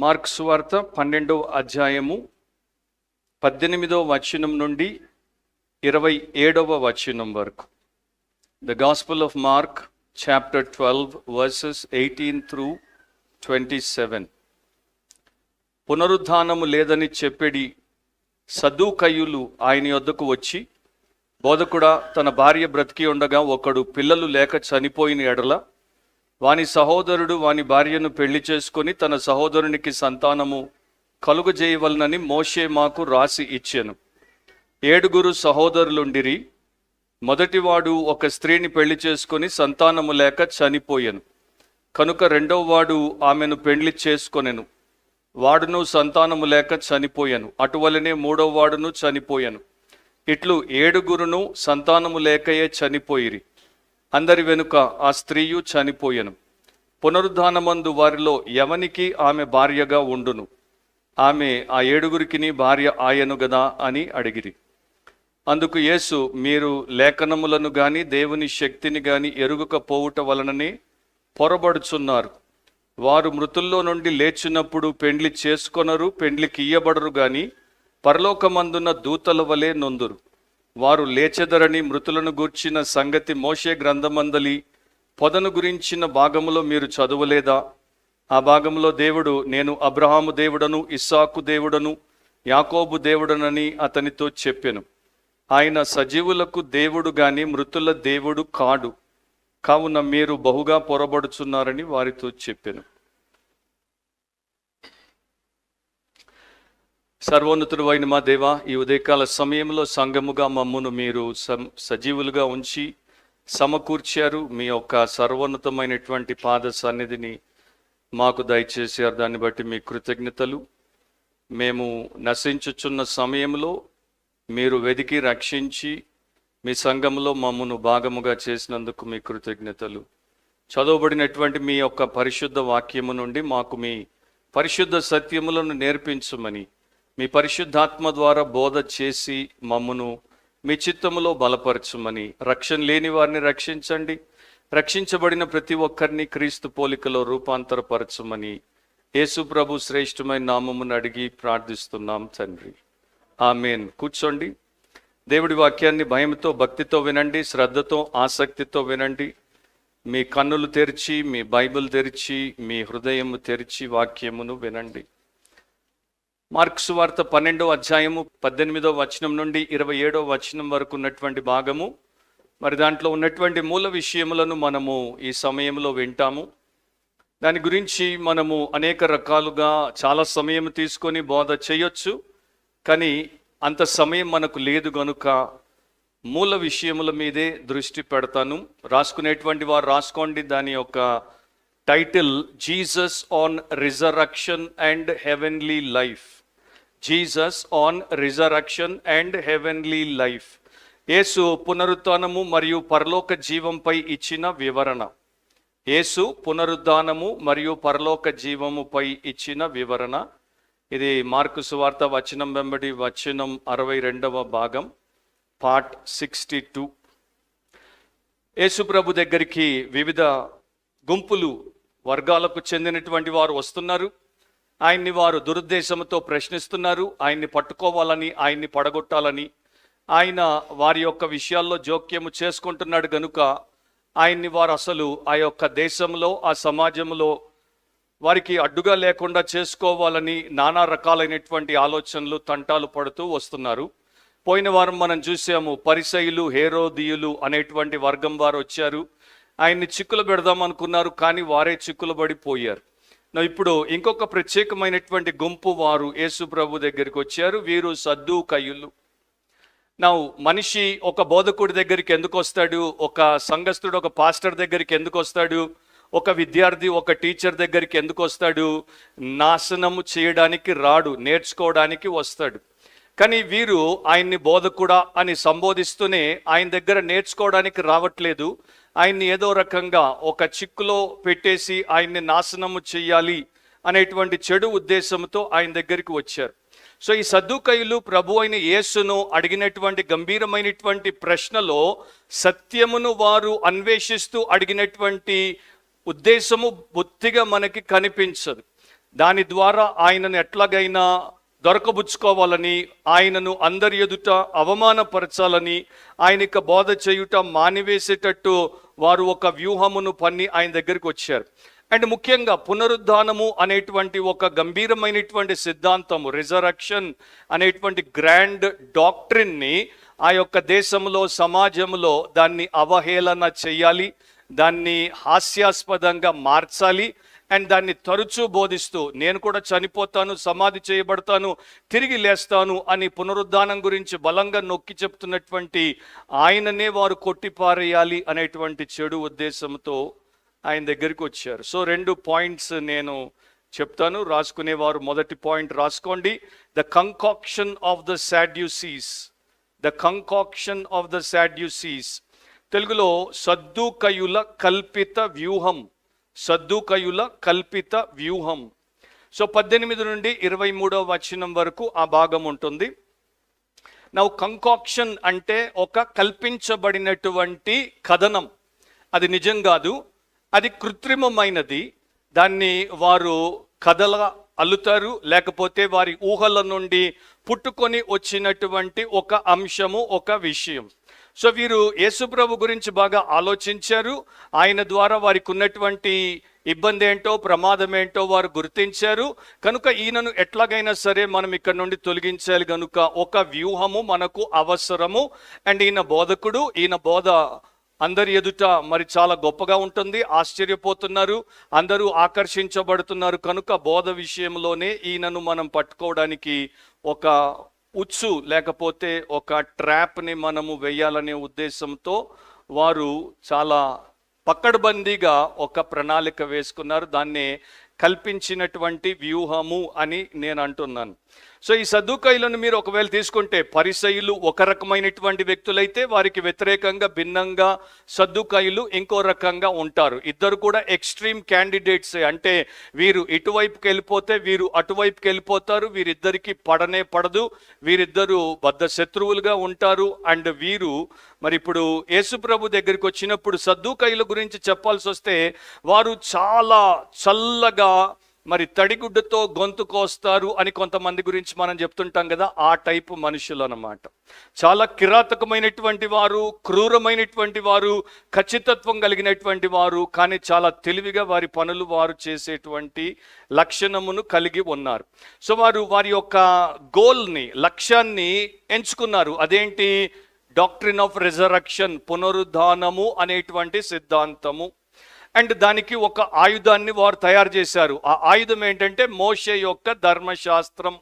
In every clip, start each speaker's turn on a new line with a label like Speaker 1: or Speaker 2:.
Speaker 1: Mark సువార్త 12వ అధ్యాయము 18వ వచనం నుండి 27వ వచనం వరకు. The gospel of mark chapter 12 versus 18 through 27. పునరుద్ధానము లేదని చెప్పెడి సద్దూకయ్యులు ఆయన యొద్దకు వచ్చి, బోధకుడా, తన భార్య బ్రతికి ఉండగా ఒకడు పిల్లలు లేక చనిపోయిన ఎడల వాని సహోదరుడు వాని భార్యను పెళ్లి చేసుకొని తన సహోదరునికి సంతానము కలుగజేయవలనని మోషే మాకు రాసి ఇచ్చెను. 7 సహోదరులుండిరి. మొదటివాడు ఒక స్త్రీని పెళ్లి చేసుకొని సంతానము లేక చనిపోయెను. కనుక రెండవ వాడు ఆమెను పెళ్లి చేసుకొనెను. వాడును సంతానము లేక చనిపోయెను. అటువలనే మూడవ వాడును చనిపోయెను. ఇట్లు 7 సంతానము లేకయే చనిపోయిరి. అందరి వెనుక ఆ స్త్రీయు చనిపోయెను. పునరుద్ధానమందు వారిలో ఎవనికి ఆమె భార్యగా ఉండును? ఆమె ఆ 7 భార్య ఆయను గదా అని అడిగిరి. అందుకు యేసు, మీరు లేఖనములను గాని దేవుని శక్తిని గాని ఎరుగకపోవుట వలననే పొరబడుచున్నారు. వారు మృతుల్లో నుండి లేచినప్పుడు పెండ్లి చేసుకొనరు, పెండ్లికి ఇయ్యబడరు గాని పరలోకమందున్న దూతల వలె నొందురు. వారు లేచెదరని మృతులను గూర్చిన సంగతి మోషే గ్రంథమందలి పొదను గురించిన భాగములో మీరు చదవలేదా? ఆ భాగంలో దేవుడు, నేను అబ్రహాము దేవుడను, ఇస్సాకు దేవుడను, యాకోబు దేవుడనని అతనితో చెప్పెను. ఆయన సజీవులకు దేవుడు గాని మృతుల దేవుడు కాడు. కావున మీరు బహుగా పొరబడుచున్నారని వారితో చెప్పెను. సర్వోన్నతుడు అయిన మా దేవా, ఈ ఉదయకాల సమయంలో సంఘముగా మమ్మును మీరు సజీవులుగా ఉంచి సమకూర్చారు. మీ యొక్క సర్వోన్నతమైనటువంటి పాద సన్నిధిని మాకు దయచేశారు. దాన్ని బట్టి మీ కృతజ్ఞతలు. మేము నశించుచున్న సమయంలో మీరు వెదికి రక్షించి మీ సంఘములో మమ్మను భాగముగా చేసినందుకు మీ కృతజ్ఞతలు. చదవబడినటువంటి మీ యొక్క పరిశుద్ధ వాక్యము నుండి మాకు మీ పరిశుద్ధ సత్యములను నేర్పించమని, మీ పరిశుద్ధాత్మ ద్వారా బోధ చేసి మమ్మును మీ చిత్తములో బలపరచుమని, రక్షణ లేని వారిని రక్షించండి, రక్షించబడిన ప్రతి ఒక్కరిని క్రీస్తు పోలికలో రూపాంతరపరచుమని యేసు ప్రభు శ్రేష్టమైన నామమును అడిగి ప్రార్థిస్తున్నాం తండ్రి, ఆమేన్. కూర్చోండి. దేవుడి వాక్యాన్ని భయంతో భక్తితో వినండి, శ్రద్ధతో ఆసక్తితో వినండి. మీ కన్నులు తెరిచి, మీ బైబిల్ తెరిచి, మీ హృదయము తెరిచి వాక్యమును వినండి. మార్కు సువార్త 12వ అధ్యాయము 18వ వచనం నుండి 27వ వచనం వరకు ఉన్నటువంటి భాగము. మరి దాంట్లో ఉన్నటువంటి మూల విషయములను మనము ఈ సమయంలో వింటాము. దాని గురించి మనము అనేక రకాలుగా చాలా సమయం తీసుకొని బోధ చేయొచ్చు, కానీ అంత సమయం మనకు లేదు గనుక మూల విషయముల మీదే దృష్టి పెడతాను. రాసుకునేటువంటి వారు రాసుకోండి. దాని యొక్క title Jesus on resurrection and heavenly life. Jesus on resurrection and heavenly life. యేసు పునరుత్థానము మరియు పరలోక జీవంపై ఇచ్చిన వివరణ. యేసు పునరుద్ధానము మరియు పరలోక జీవముపై ఇచ్చిన వివరణ. ఇది మార్కు సువార్త వచనం వెంబడి వచనం 62వ భాగం, పార్ట్ 62. యేసు ప్రభు దగ్గరికి వివిధ గుంపులు, వర్గాలకు చెందినటువంటి వారు వస్తున్నారు. ఆయన్ని వారు దురుద్దేశంతో ప్రశ్నిస్తున్నారు. ఆయన్ని పట్టుకోవాలని, ఆయన్ని పడగొట్టాలని. ఆయన వారి యొక్క విషయాల్లో జోక్యము చేసుకుంటున్నాడు గనుక ఆయన్ని వారు అసలు ఆ యొక్క దేశంలో, ఆ సమాజంలో వారికి అడ్డుగా లేకుండా చేసుకోవాలని నానా రకాలైనటువంటి ఆలోచనలు, తంటాలు పడుతూ వస్తున్నారు. పోయిన వారం మనం చూసాము, పరిసయ్యులు, హేరోదీయులు అనేటువంటి వర్గం వారు వచ్చారు. ఆయన్ని చిక్కులు పెడదాం అనుకున్నారు, కానీ వారే చిక్కులు పడిపోయారు. ఇప్పుడు ఇంకొక ప్రత్యేకమైనటువంటి గుంపు వారు యేసు ప్రభు దగ్గరికి వచ్చారు. వీరు సద్దూకయ్యులు. మనిషి ఒక బోధకుడి దగ్గరికి ఎందుకు వస్తాడు? ఒక సంఘస్థుడు, ఒక పాస్టర్ దగ్గరికి ఎందుకు వస్తాడు? ఒక విద్యార్థి, ఒక టీచర్ దగ్గరికి ఎందుకు వస్తాడు? నాశనము చేయడానికి రాడు, నేర్చుకోవడానికి వస్తాడు. కానీ వీరు ఆయన్ని బోధకుడా అని సంబోధిస్తూనే ఆయన దగ్గర నేర్చుకోవడానికి రావట్లేదు. ఆయన్ని ఏదో రకంగా ఒక చిక్కులో పెట్టేసి ఆయన్ని నాశనము చెయ్యాలి అనేటువంటి చెడు ఉద్దేశంతో ఆయన దగ్గరికి వచ్చారు. సో ఈ సద్దూకయ్యులు ప్రభు అయిన యేసును అడిగినటువంటి గంభీరమైనటువంటి ప్రశ్నలో సత్యమును వారు అన్వేషిస్తూ అడిగినటువంటి ఉద్దేశము బొత్తిగా మనకి కనిపించదు. దాని ద్వారా ఆయనను ఎట్లాగైనా దొరకబుచ్చుకోవాలని, ఆయనను అందరి ఎదుట అవమానపరచాలని, ఆయనకి బోధ చేయుట మానివేసేటట్టు వారు ఒక వ్యూహమును పన్ని ఆయన దగ్గరికి వచ్చారు. అండ్ ముఖ్యంగా పునరుద్ధానము అనేటువంటి ఒక గంభీరమైనటువంటి సిద్ధాంతము, రిజరక్షన్ అనేటువంటి గ్రాండ్ డాక్ట్రిన్ని ఆ యొక్క దేశంలో, సమాజంలో దాన్ని అవహేళన చెయ్యాలి, దాన్ని హాస్యాస్పదంగా మార్చాలి అండ్ దాన్ని తరచూ బోధిస్తూ నేను కూడా చనిపోతాను, సమాధి చేయబడతాను, తిరిగి లేస్తాను అని పునరుద్ధానం గురించి బలంగా నొక్కి చెప్తున్నటువంటి ఆయననే వారు కొట్టిపారేయాలి అనేటువంటి చెడు ఉద్దేశంతో ఆయన దగ్గరికి వచ్చారు. సో 2 పాయింట్స్ నేను చెప్తాను, రాసుకునేవారు మొదటి పాయింట్ రాసుకోండి. The concoction of the Sadducees. The concoction of the Sadducees, తెలుగులో సద్దూకయుల కల్పిత వ్యూహం. సద్దూకయుల కల్పిత వ్యూహం. సో 18 నుండి 23వ వచనం వరకు ఆ భాగం ఉంటుంది. నౌ కంకాక్షన్ అంటే ఒక కల్పించబడినటువంటి కథనం. అది నిజం కాదు, అది కృత్రిమమైనది. దాన్ని వారు కథలా అల్లుతారు, లేకపోతే వారి ఊహల నుండి పుట్టుకొని వచ్చినటువంటి ఒక అంశము, ఒక విషయం. సో వీరు యేసుప్రభు గురించి బాగా ఆలోచించారు. ఆయన ద్వారా వారికి ఉన్నటువంటి ఇబ్బంది ఏంటో, ప్రమాదం ఏంటో వారు గుర్తించారు. కనుక ఈయనను ఎట్లాగైనా సరే మనం ఇక్కడ నుండి తొలగించాలి, కనుక ఒక వ్యూహము మనకు అవసరము. అండ్ ఈయన బోధకుడు, ఈయన బోధ అందరి ఎదుట మరి చాలా గొప్పగా ఉంటుంది. ఆశ్చర్యపోతున్నారు, అందరూ ఆకర్షించబడుతున్నారు. కనుక బోధ విషయంలోనే ఈయనను మనం పట్టుకోవడానికి ఒక ఉచ్చు లేకపోతే ఒక ట్రాప్ని మనము వేయాలనే ఉద్దేశంతో వారు చాలా పకడ్బందీగా ఒక ప్రణాళిక వేసుకున్నారు. దాన్నే కల్పించినటువంటి వ్యూహము అని నేను అంటున్నాను. సో ఈ సద్దూకయులను మీరు ఒకవేళ తీసుకుంటే, పరిసయ్యులు ఒక రకమైనటువంటి వ్యక్తులైతే వారికి వ్యతిరేకంగా భిన్నంగా సద్దూకయులు ఇంకో రకంగా ఉంటారు. ఇద్దరు కూడా ఎక్స్ట్రీమ్ క్యాండిడేట్సే. అంటే వీరు ఇటువైపుకి వెళ్ళిపోతే వీరు అటువైపుకి వెళ్ళిపోతారు. వీరిద్దరికి పడనే పడదు, వీరిద్దరూ బద్ధ శత్రువులుగా ఉంటారు. అండ్ వీరు మరి ఇప్పుడు యేసుప్రభు దగ్గరికి వచ్చినప్పుడు సద్దూకయుల గురించి చెప్పాల్సి వస్తే, వారు చాలా చల్లగా మరి తడిగుడ్డతో గొంతు కోస్తారు అని కొంతమంది గురించి మనం చెప్తుంటాం కదా, ఆ టైపు మనుషులు అన్నమాట. చాలా కిరాతకమైనటువంటి వారు, క్రూరమైనటువంటి వారు, ఖచ్చితత్వం కలిగినటువంటి వారు, కానీ చాలా తెలివిగా వారి పనులు వారు చేసేటువంటి లక్షణమును కలిగి ఉన్నారు. సో వారు వారి యొక్క గోల్ని, లక్ష్యాన్ని ఎంచుకున్నారు. అదేంటి? డాక్ట్రిన్ ఆఫ్ రిజరక్షన్, పునరుద్ధానము అనేటువంటి సిద్ధాంతము. అండ్ దానికి ఒక ఆయుధాన్ని వారు తయారు చేశారు. ఆ ఆయుధం ఏంటంటే మోషే యొక్క ధర్మశాస్త్రం.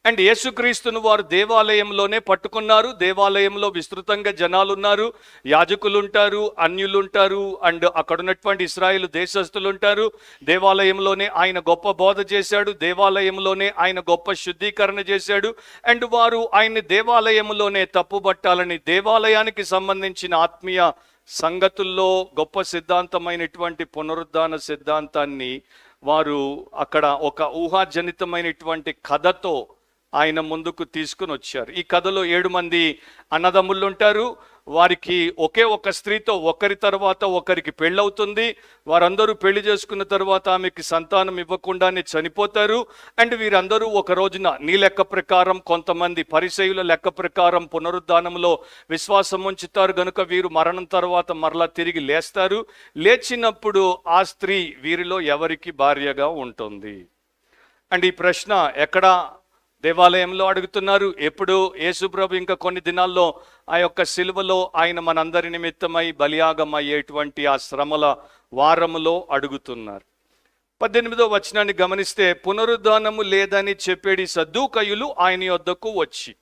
Speaker 1: అండ్ యేసుక్రీస్తును వారు దేవాలయంలోనే పట్టుకున్నారు. దేవాలయంలో విస్తృతంగా జనాలు ఉన్నారు, యాజకులు ఉంటారు, అన్యులు ఉంటారు, అండ్ అక్కడ ఉన్నటువంటి ఇశ్రాయేలు దేశస్థులు ఉంటారు. దేవాలయంలోనే ఆయన గొప్ప బోధ చేశాడు, దేవాలయంలోనే ఆయన గొప్ప శుద్ధీకరణ చేశాడు. అండ్ వారు ఆయన్ని దేవాలయంలోనే తప్పుబట్టాలని, దేవాలయానికి సంబంధించిన ఆత్మీయ సంగతుల్లో గొప్ప సిద్ధాంతమైనటువంటి పునరుద్ధాన సిద్ధాంతాన్ని వారు అక్కడ ఒక ఊహాజనితమైనటువంటి కథతో ఆయన ముందుకు తీసుకుని వచ్చారు. ఈ కథలో 7 మంది అన్నదమ్ముళ్ళు ఉంటారు. వారికి ఒకే ఒక స్త్రీతో ఒకరి తర్వాత ఒకరికి పెళ్ళవుతుంది. వారందరూ పెళ్లి చేసుకున్న తర్వాత ఆమెకి సంతానం ఇవ్వకుండానే చనిపోతారు. అండ్ వీరందరూ ఒక రోజున నీ లెక్క ప్రకారం, కొంతమంది పరిసయ్యుల లెక్క ప్రకారం పునరుద్ధానంలో విశ్వాసం ఉంచుతారు. కనుక వీరు మరణం తర్వాత మరలా తిరిగి లేస్తారు. లేచినప్పుడు ఆ స్త్రీ వీరిలో ఎవరికి భార్యగా ఉంటుంది? అండ్ ఈ ప్రశ్న ఎక్కడ? దేవాలయంలో అడుగుతున్నారు. ఎప్పుడు? యేసుప్రభు ఇంకా కొన్ని దినాల్లో ఆ యొక్క సిలువలో ఆయన మనందరి నిమిత్తమై బలియాగం అయ్యేటువంటి ఆ శ్రమల వారములో అడుగుతున్నారు. 18వ వచనాన్ని గమనిస్తే, పునరుద్ధానము లేదని చెప్పేడి సద్దూకయులు ఆయన యొద్దకు వచ్చి.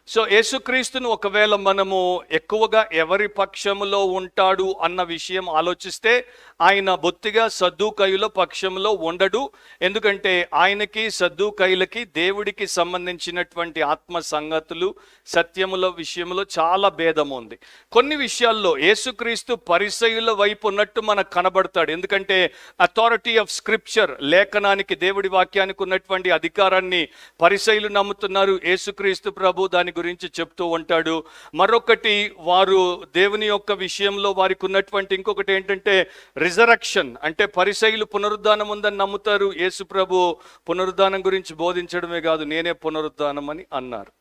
Speaker 1: సో యేసుక్రీస్తును ఒకవేళ మనము ఎక్కువగా ఎవరి పక్షములో ఉంటాడు అన్న విషయం ఆలోచిస్తే, ఆయన బొత్తిగా సద్దూకయుల పక్షంలో ఉండడు. ఎందుకంటే ఆయనకి సద్దూకయులకి దేవుడికి సంబంధించినటువంటి ఆత్మ సంగతులు, సత్యముల విషయంలో చాలా భేదం ఉంది. కొన్ని విషయాల్లో యేసుక్రీస్తు పరిసయ్యుల వైపు ఉన్నట్టు మనకు కనబడతాడు. ఎందుకంటే అథారిటీ ఆఫ్ స్క్రిప్చర్, లేఖనానికి, దేవుడి వాక్యానికి ఉన్నటువంటి అధికారాన్ని పరిసయ్యులు నమ్ముతున్నారు. యేసుక్రీస్తు ప్రభు దాని గురించి చెప్తూ ఉంటాడు. మరొకటి వారు దేవుని యొక్క విషయంలో వారికి ఉన్నటువంటి ఇంకొకటి ఏంటంటే రిజరక్షన్, అంటే పరిసయ్యులు పునరుద్ధానం ఉందని నమ్ముతారు. యేసు ప్రభు పునరుద్ధానం గురించి బోధించడమే కాదు, నేనే పునరుద్ధానం అని అన్నారు.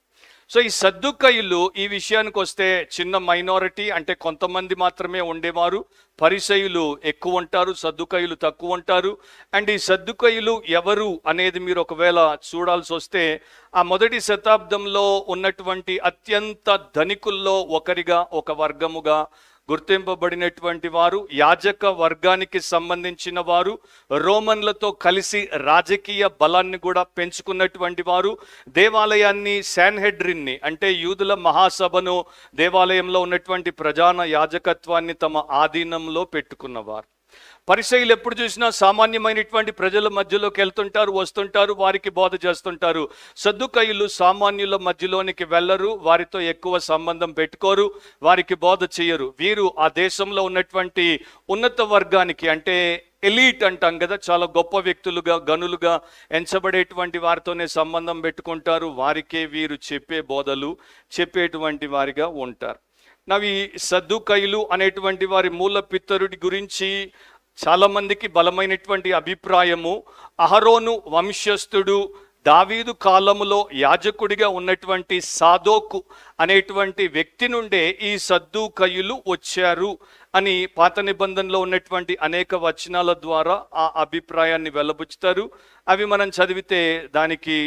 Speaker 1: సో ఈ సద్దూకయ్యులు ఈ విషయానికి వస్తే చిన్న మైనారిటీ, అంటే కొంతమంది మాత్రమే ఉండేవారు. పరిసయ్యులు ఎక్కువ ఉంటారు, సద్దూకయ్యులు తక్కువ ఉంటారు. అండ్ ఈ సద్దూకయ్యులు ఎవరు అనేది మీరు ఒకవేళ చూడాల్సి వస్తే ఆ మొదటి శతాబ్దంలో ఉన్నటువంటి అత్యంత ధనికుల్లో ఒకరిగా, ఒక వర్గముగా గుర్తింపబడినటువంటి వారు, యాజక వర్గానికి సంబంధించిన వారు, రోమన్లతో కలిసి రాజకీయ బలాన్ని కూడా పెంచుకున్నటువంటి వారు, దేవాలయాన్ని శాన్హెడ్రిన్ని అంటే యూదుల మహాసభను, దేవాలయంలో ఉన్నటువంటి ప్రధాన యాజకత్వాన్ని తమ ఆధీనంలో పెట్టుకున్నవారు. పరిసయ్యులు ఎప్పుడు చూసినా సామాన్యమైనటువంటి ప్రజల మధ్యలోకి వెళ్తుంటారు, వస్తుంటారు, వారికి బోధ చేస్తుంటారు. సద్దూకయ్యులు సామాన్యుల మధ్యలోనికి వెళ్ళరు, వారితో ఎక్కువ సంబంధం పెట్టుకోరు, వారికి బోధ చేయరు. వీరు ఆ దేశంలో ఉన్నటువంటి ఉన్నత వర్గానికి, అంటే ఎలీట్ అంటాం కదా, చాలా గొప్ప వ్యక్తులుగా, గనులుగా ఎంచబడేటువంటి వారితోనే సంబంధం పెట్టుకుంటారు. వారికే వీరు చెప్పే బోధలు చెప్పేటువంటి వారిగా ఉంటారు. ఈ సద్దూకయ్యులు అనేటువంటి వారి మూల పితరుడి గురించి చాలా మందికి బలమైనటువంటి అభిప్రాయము, అహరోను వంశస్థుడు, దావీదు కాలములో యాజకుడిగా ఉన్నటువంటి సాదోకు అనేటువంటి వ్యక్తి నుండే ఈ సద్దూకయ్యులు వచ్చారు అని పాత నిబంధనలో ఉన్నటువంటి అనేక వచనాల ద్వారా ఆ అభిప్రాయాన్ని వెల్లబుచ్చుతారు. అవి మనం చదివితే దానికి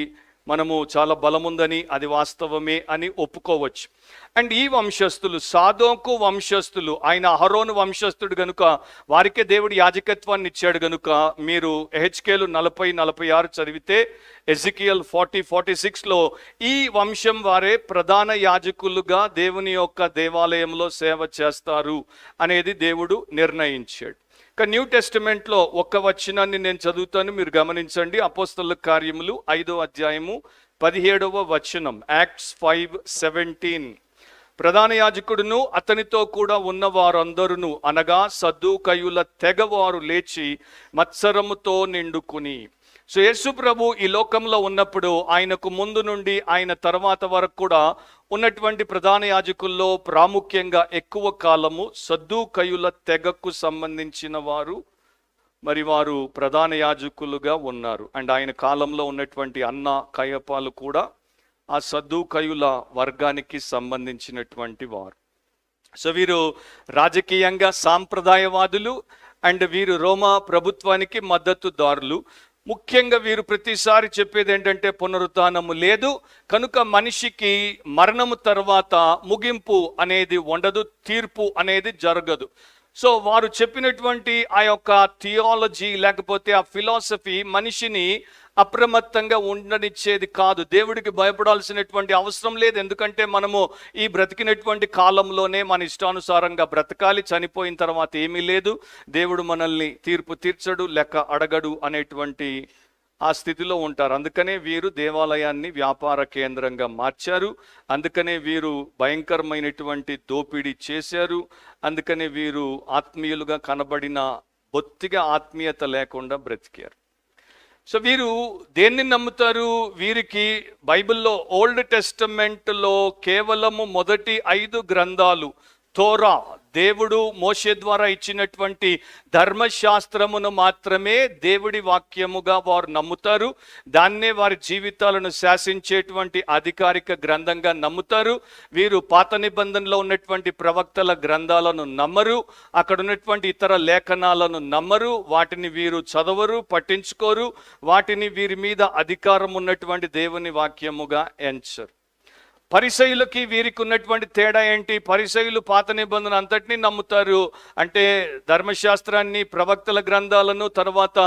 Speaker 1: మనము చాలా బలముందని, అది వాస్తవమే అని ఒప్పుకోవచ్చు. అండ్ ఈ వంశస్థులు, సాదోకు వంశస్థులు, ఆయన అహరోను వంశస్థుడు గనుక వారికే దేవుడు యాజకత్వాన్ని ఇచ్చాడు గనుక మీరు ఎహెచ్కేలు 40-46 చదివితే, ఎజికియల్ 40-46లో ఈ వంశం వారే ప్రధాన యాజకులుగా దేవుని యొక్క దేవాలయంలో సేవ చేస్తారు అనేది దేవుడు నిర్ణయించాడు. ఇక న్యూ టెస్టిమెంట్లో ఒక్క వచనాన్ని నేను చదువుతాను, మీరు గమనించండి. అపోస్తలుల కార్యములు 5వ అధ్యాయము 17వ వచనం, యాక్ట్స్ 5:17. ప్రధాన యాజకుడును అతనితో కూడా ఉన్న వారందరూ అనగా సద్దూకయ్యుల తెగవారు లేచి మత్సరముతో నిండుకుని. సో యేసు ప్రభు ఈ లోకంలో ఉన్నప్పుడు ఆయనకు ముందు నుండి ఆయన తర్వాత వరకు కూడా ఉన్నటువంటి ప్రధాన యాజకుల్లో ప్రాముఖ్యంగా ఎక్కువ కాలము సద్దూకయ్యుల తెగకు సంబంధించిన వారు, మరి వారు ప్రధాన యాజకులుగా ఉన్నారు. అండ్ ఆయన కాలంలో ఉన్నటువంటి అన్న కయపాలు కూడా ఆ సద్దూకయ్యుల వర్గానికి సంబంధించినటువంటి వారు. సో వీరు రాజకీయంగా సాంప్రదాయవాదులు, అండ్ వీరు రోమా ప్రభుత్వానికి మద్దతుదారులు. ముఖ్యంగా వీరు ప్రతిసారి చెప్పేది ఏంటంటే పునరుత్థానము లేదు కనుక మనిషికి మరణము తర్వాత ముగింపు అనేది ఉండదు, తీర్పు అనేది జరగదు. సో వారు చెప్పినటువంటి ఆ యొక్క థియాలజీ లేకపోతే ఆ ఫిలాసఫీ మనిషిని అప్రమత్తంగా ఉండనిచ్చేది కాదు. దేవుడికి భయపడాల్సినటువంటి అవసరం లేదు, ఎందుకంటే మనము ఈ బ్రతికినటువంటి కాలంలోనే మన ఇష్టానుసారంగా బ్రతకాలి, చనిపోయిన తర్వాత ఏమీ లేదు, దేవుడు మనల్ని తీర్పు తీర్చడు, లెక్క అడగడు అనేటువంటి ఆ స్థితిలో ఉంటారు. అందుకనే వీరు దేవాలయాన్ని వ్యాపార కేంద్రంగా మార్చారు, అందుకనే వీరు భయంకరమైనటువంటి దోపిడీ చేశారు, అందుకనే వీరు ఆత్మీయులుగా కనబడిన బొత్తిగా ఆత్మీయత లేకుండా బ్రతికారు. సో వీరు దేన్ని నమ్ముతారు? వీరికి బైబిల్లో ఓల్డ్ టెస్టమెంట్లో కేవలము మొదటి 5 గ్రంథాలు, తోరా దేవుడు మోషే ద్వారా ఇచ్చినటువంటి ధర్మశాస్త్రమును మాత్రమే దేవుడి వాక్యముగా వారు నమ్ముతారు. దాన్నే వారి జీవితాలను శాసించేటువంటి అధికారిక గ్రంథంగా నమ్ముతారు. వీరు పాత నిబంధనలో ఉన్నటువంటి ప్రవక్తల గ్రంథాలను నమ్మరు, అక్కడ ఉన్నటువంటి ఇతర లేఖనాలను నమ్మరు, వాటిని వీరు చదవరు, పట్టించుకోరు, వాటిని వీరి మీద అధికారం ఉన్నటువంటి దేవుని వాక్యముగా ఎంచరు. పరిసయ్యులకి వీరికి ఉన్నటువంటి తేడా ఏంటి? పరిసయ్యులు పాత నిబంధన అంతటినీ నమ్ముతారు, అంటే ధర్మశాస్త్రాన్ని, ప్రవక్తల గ్రంథాలను, తర్వాత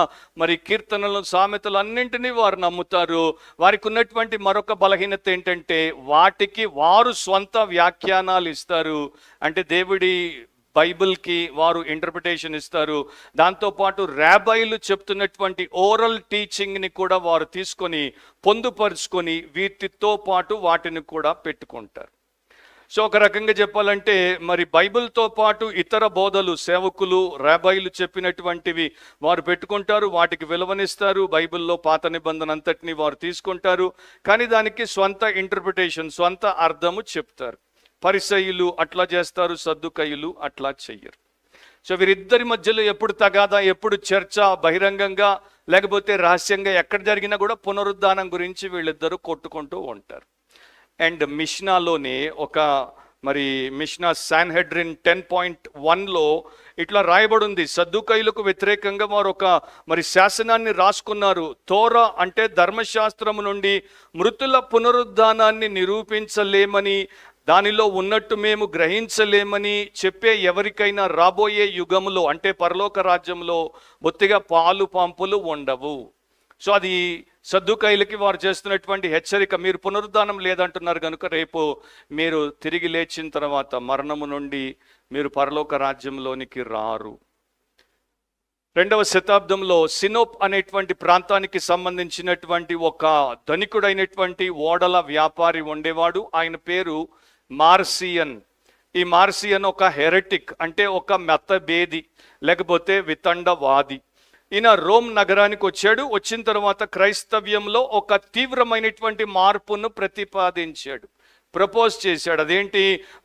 Speaker 1: మరి కీర్తనలను, సామెతలు అన్నింటినీ వారు నమ్ముతారు. వారికి ఉన్నటువంటి మరొక బలహీనత ఏంటంటే వాటికి వారు స్వంత వ్యాఖ్యానాలు ఇస్తారు, అంటే దేవుడి బైబిల్కి వారు ఇంటర్ప్రిటేషన్ ఇస్తారు. దాంతోపాటు ర్యాబైలు చెప్తున్నటువంటి ఓరల్ టీచింగ్ని కూడా వారు తీసుకొని పొందుపరుచుకొని వీటితో పాటు వాటిని కూడా పెట్టుకుంటారు. సో ఒక రకంగా చెప్పాలంటే మరి బైబిల్తో పాటు ఇతర బోధలు సేవకులు రాబాయిలు చెప్పినటువంటివి వారు పెట్టుకుంటారు, వాటికి విలువనిస్తారు. బైబిల్లో పాత నిబంధన అంతటిని వారు తీసుకుంటారు, కానీ దానికి స్వంత ఇంటర్ప్రిటేషన్, స్వంత అర్థము చెప్తారు. పరిసయ్యులు అట్లా చేస్తారు, సద్దుకయ్యులు అట్లా చెయ్యరు. సో వీరిద్దరి మధ్యలో ఎప్పుడు తగాదా, ఎప్పుడు చర్చ, బహిరంగంగా లేకపోతే రహస్యంగా ఎక్కడ జరిగినా కూడా పునరుద్ధానం గురించి వీళ్ళిద్దరూ కొట్టుకుంటూ ఉంటారు. అండ్ మిష్నాలోనే ఒక మరి మిష్నా సాన్హెడ్రిన్ 10.1లో ఇట్లా రాయబడి ఉంది, సద్దుకయ్యులకు వ్యతిరేకంగా వారు ఒక మరి శాసనాన్ని రాసుకున్నారు. తోరా అంటే ధర్మశాస్త్రము నుండి మృతుల పునరుద్ధానాన్ని నిరూపించలేమని, దానిలో ఉన్నట్టు మేము గ్రహించలేమని చెప్పే ఎవరికైనా రాబోయే యుగములో అంటే పరలోక రాజ్యంలో బొత్తిగా పాలు పంపులు ఉండవు. సో అది సద్దుకయ్యులకి వారు చేస్తున్నటువంటి హెచ్చరిక. మీరు పునరుద్ధానం లేదంటున్నారు కనుక రేపు మీరు తిరిగి లేచిన తర్వాత మరణము నుండి మీరు పరలోక రాజ్యంలోనికి రారు. 2వ శతాబ్దంలో సినోప్ అనేటువంటి ప్రాంతానికి సంబంధించినటువంటి ఒక ధనికుడైనటువంటి ఓడల వ్యాపారి ఉండేవాడు. ఆయన పేరు మార్సియన్. ఈ మార్సియన్ ఒక హెరెటిక్ అంటే ఒక మతభేది లేకపోతే వితండవాది. ఈయన రోమ్ నగరానికి వచ్చాడు. వచ్చిన తర్వాత క్రైస్తవ్యంలో ఒక తీవ్రమైనటువంటి మార్పును ప్రతిపాదించాడు, ప్రపోజ్ చేశాడు. అదేంటి?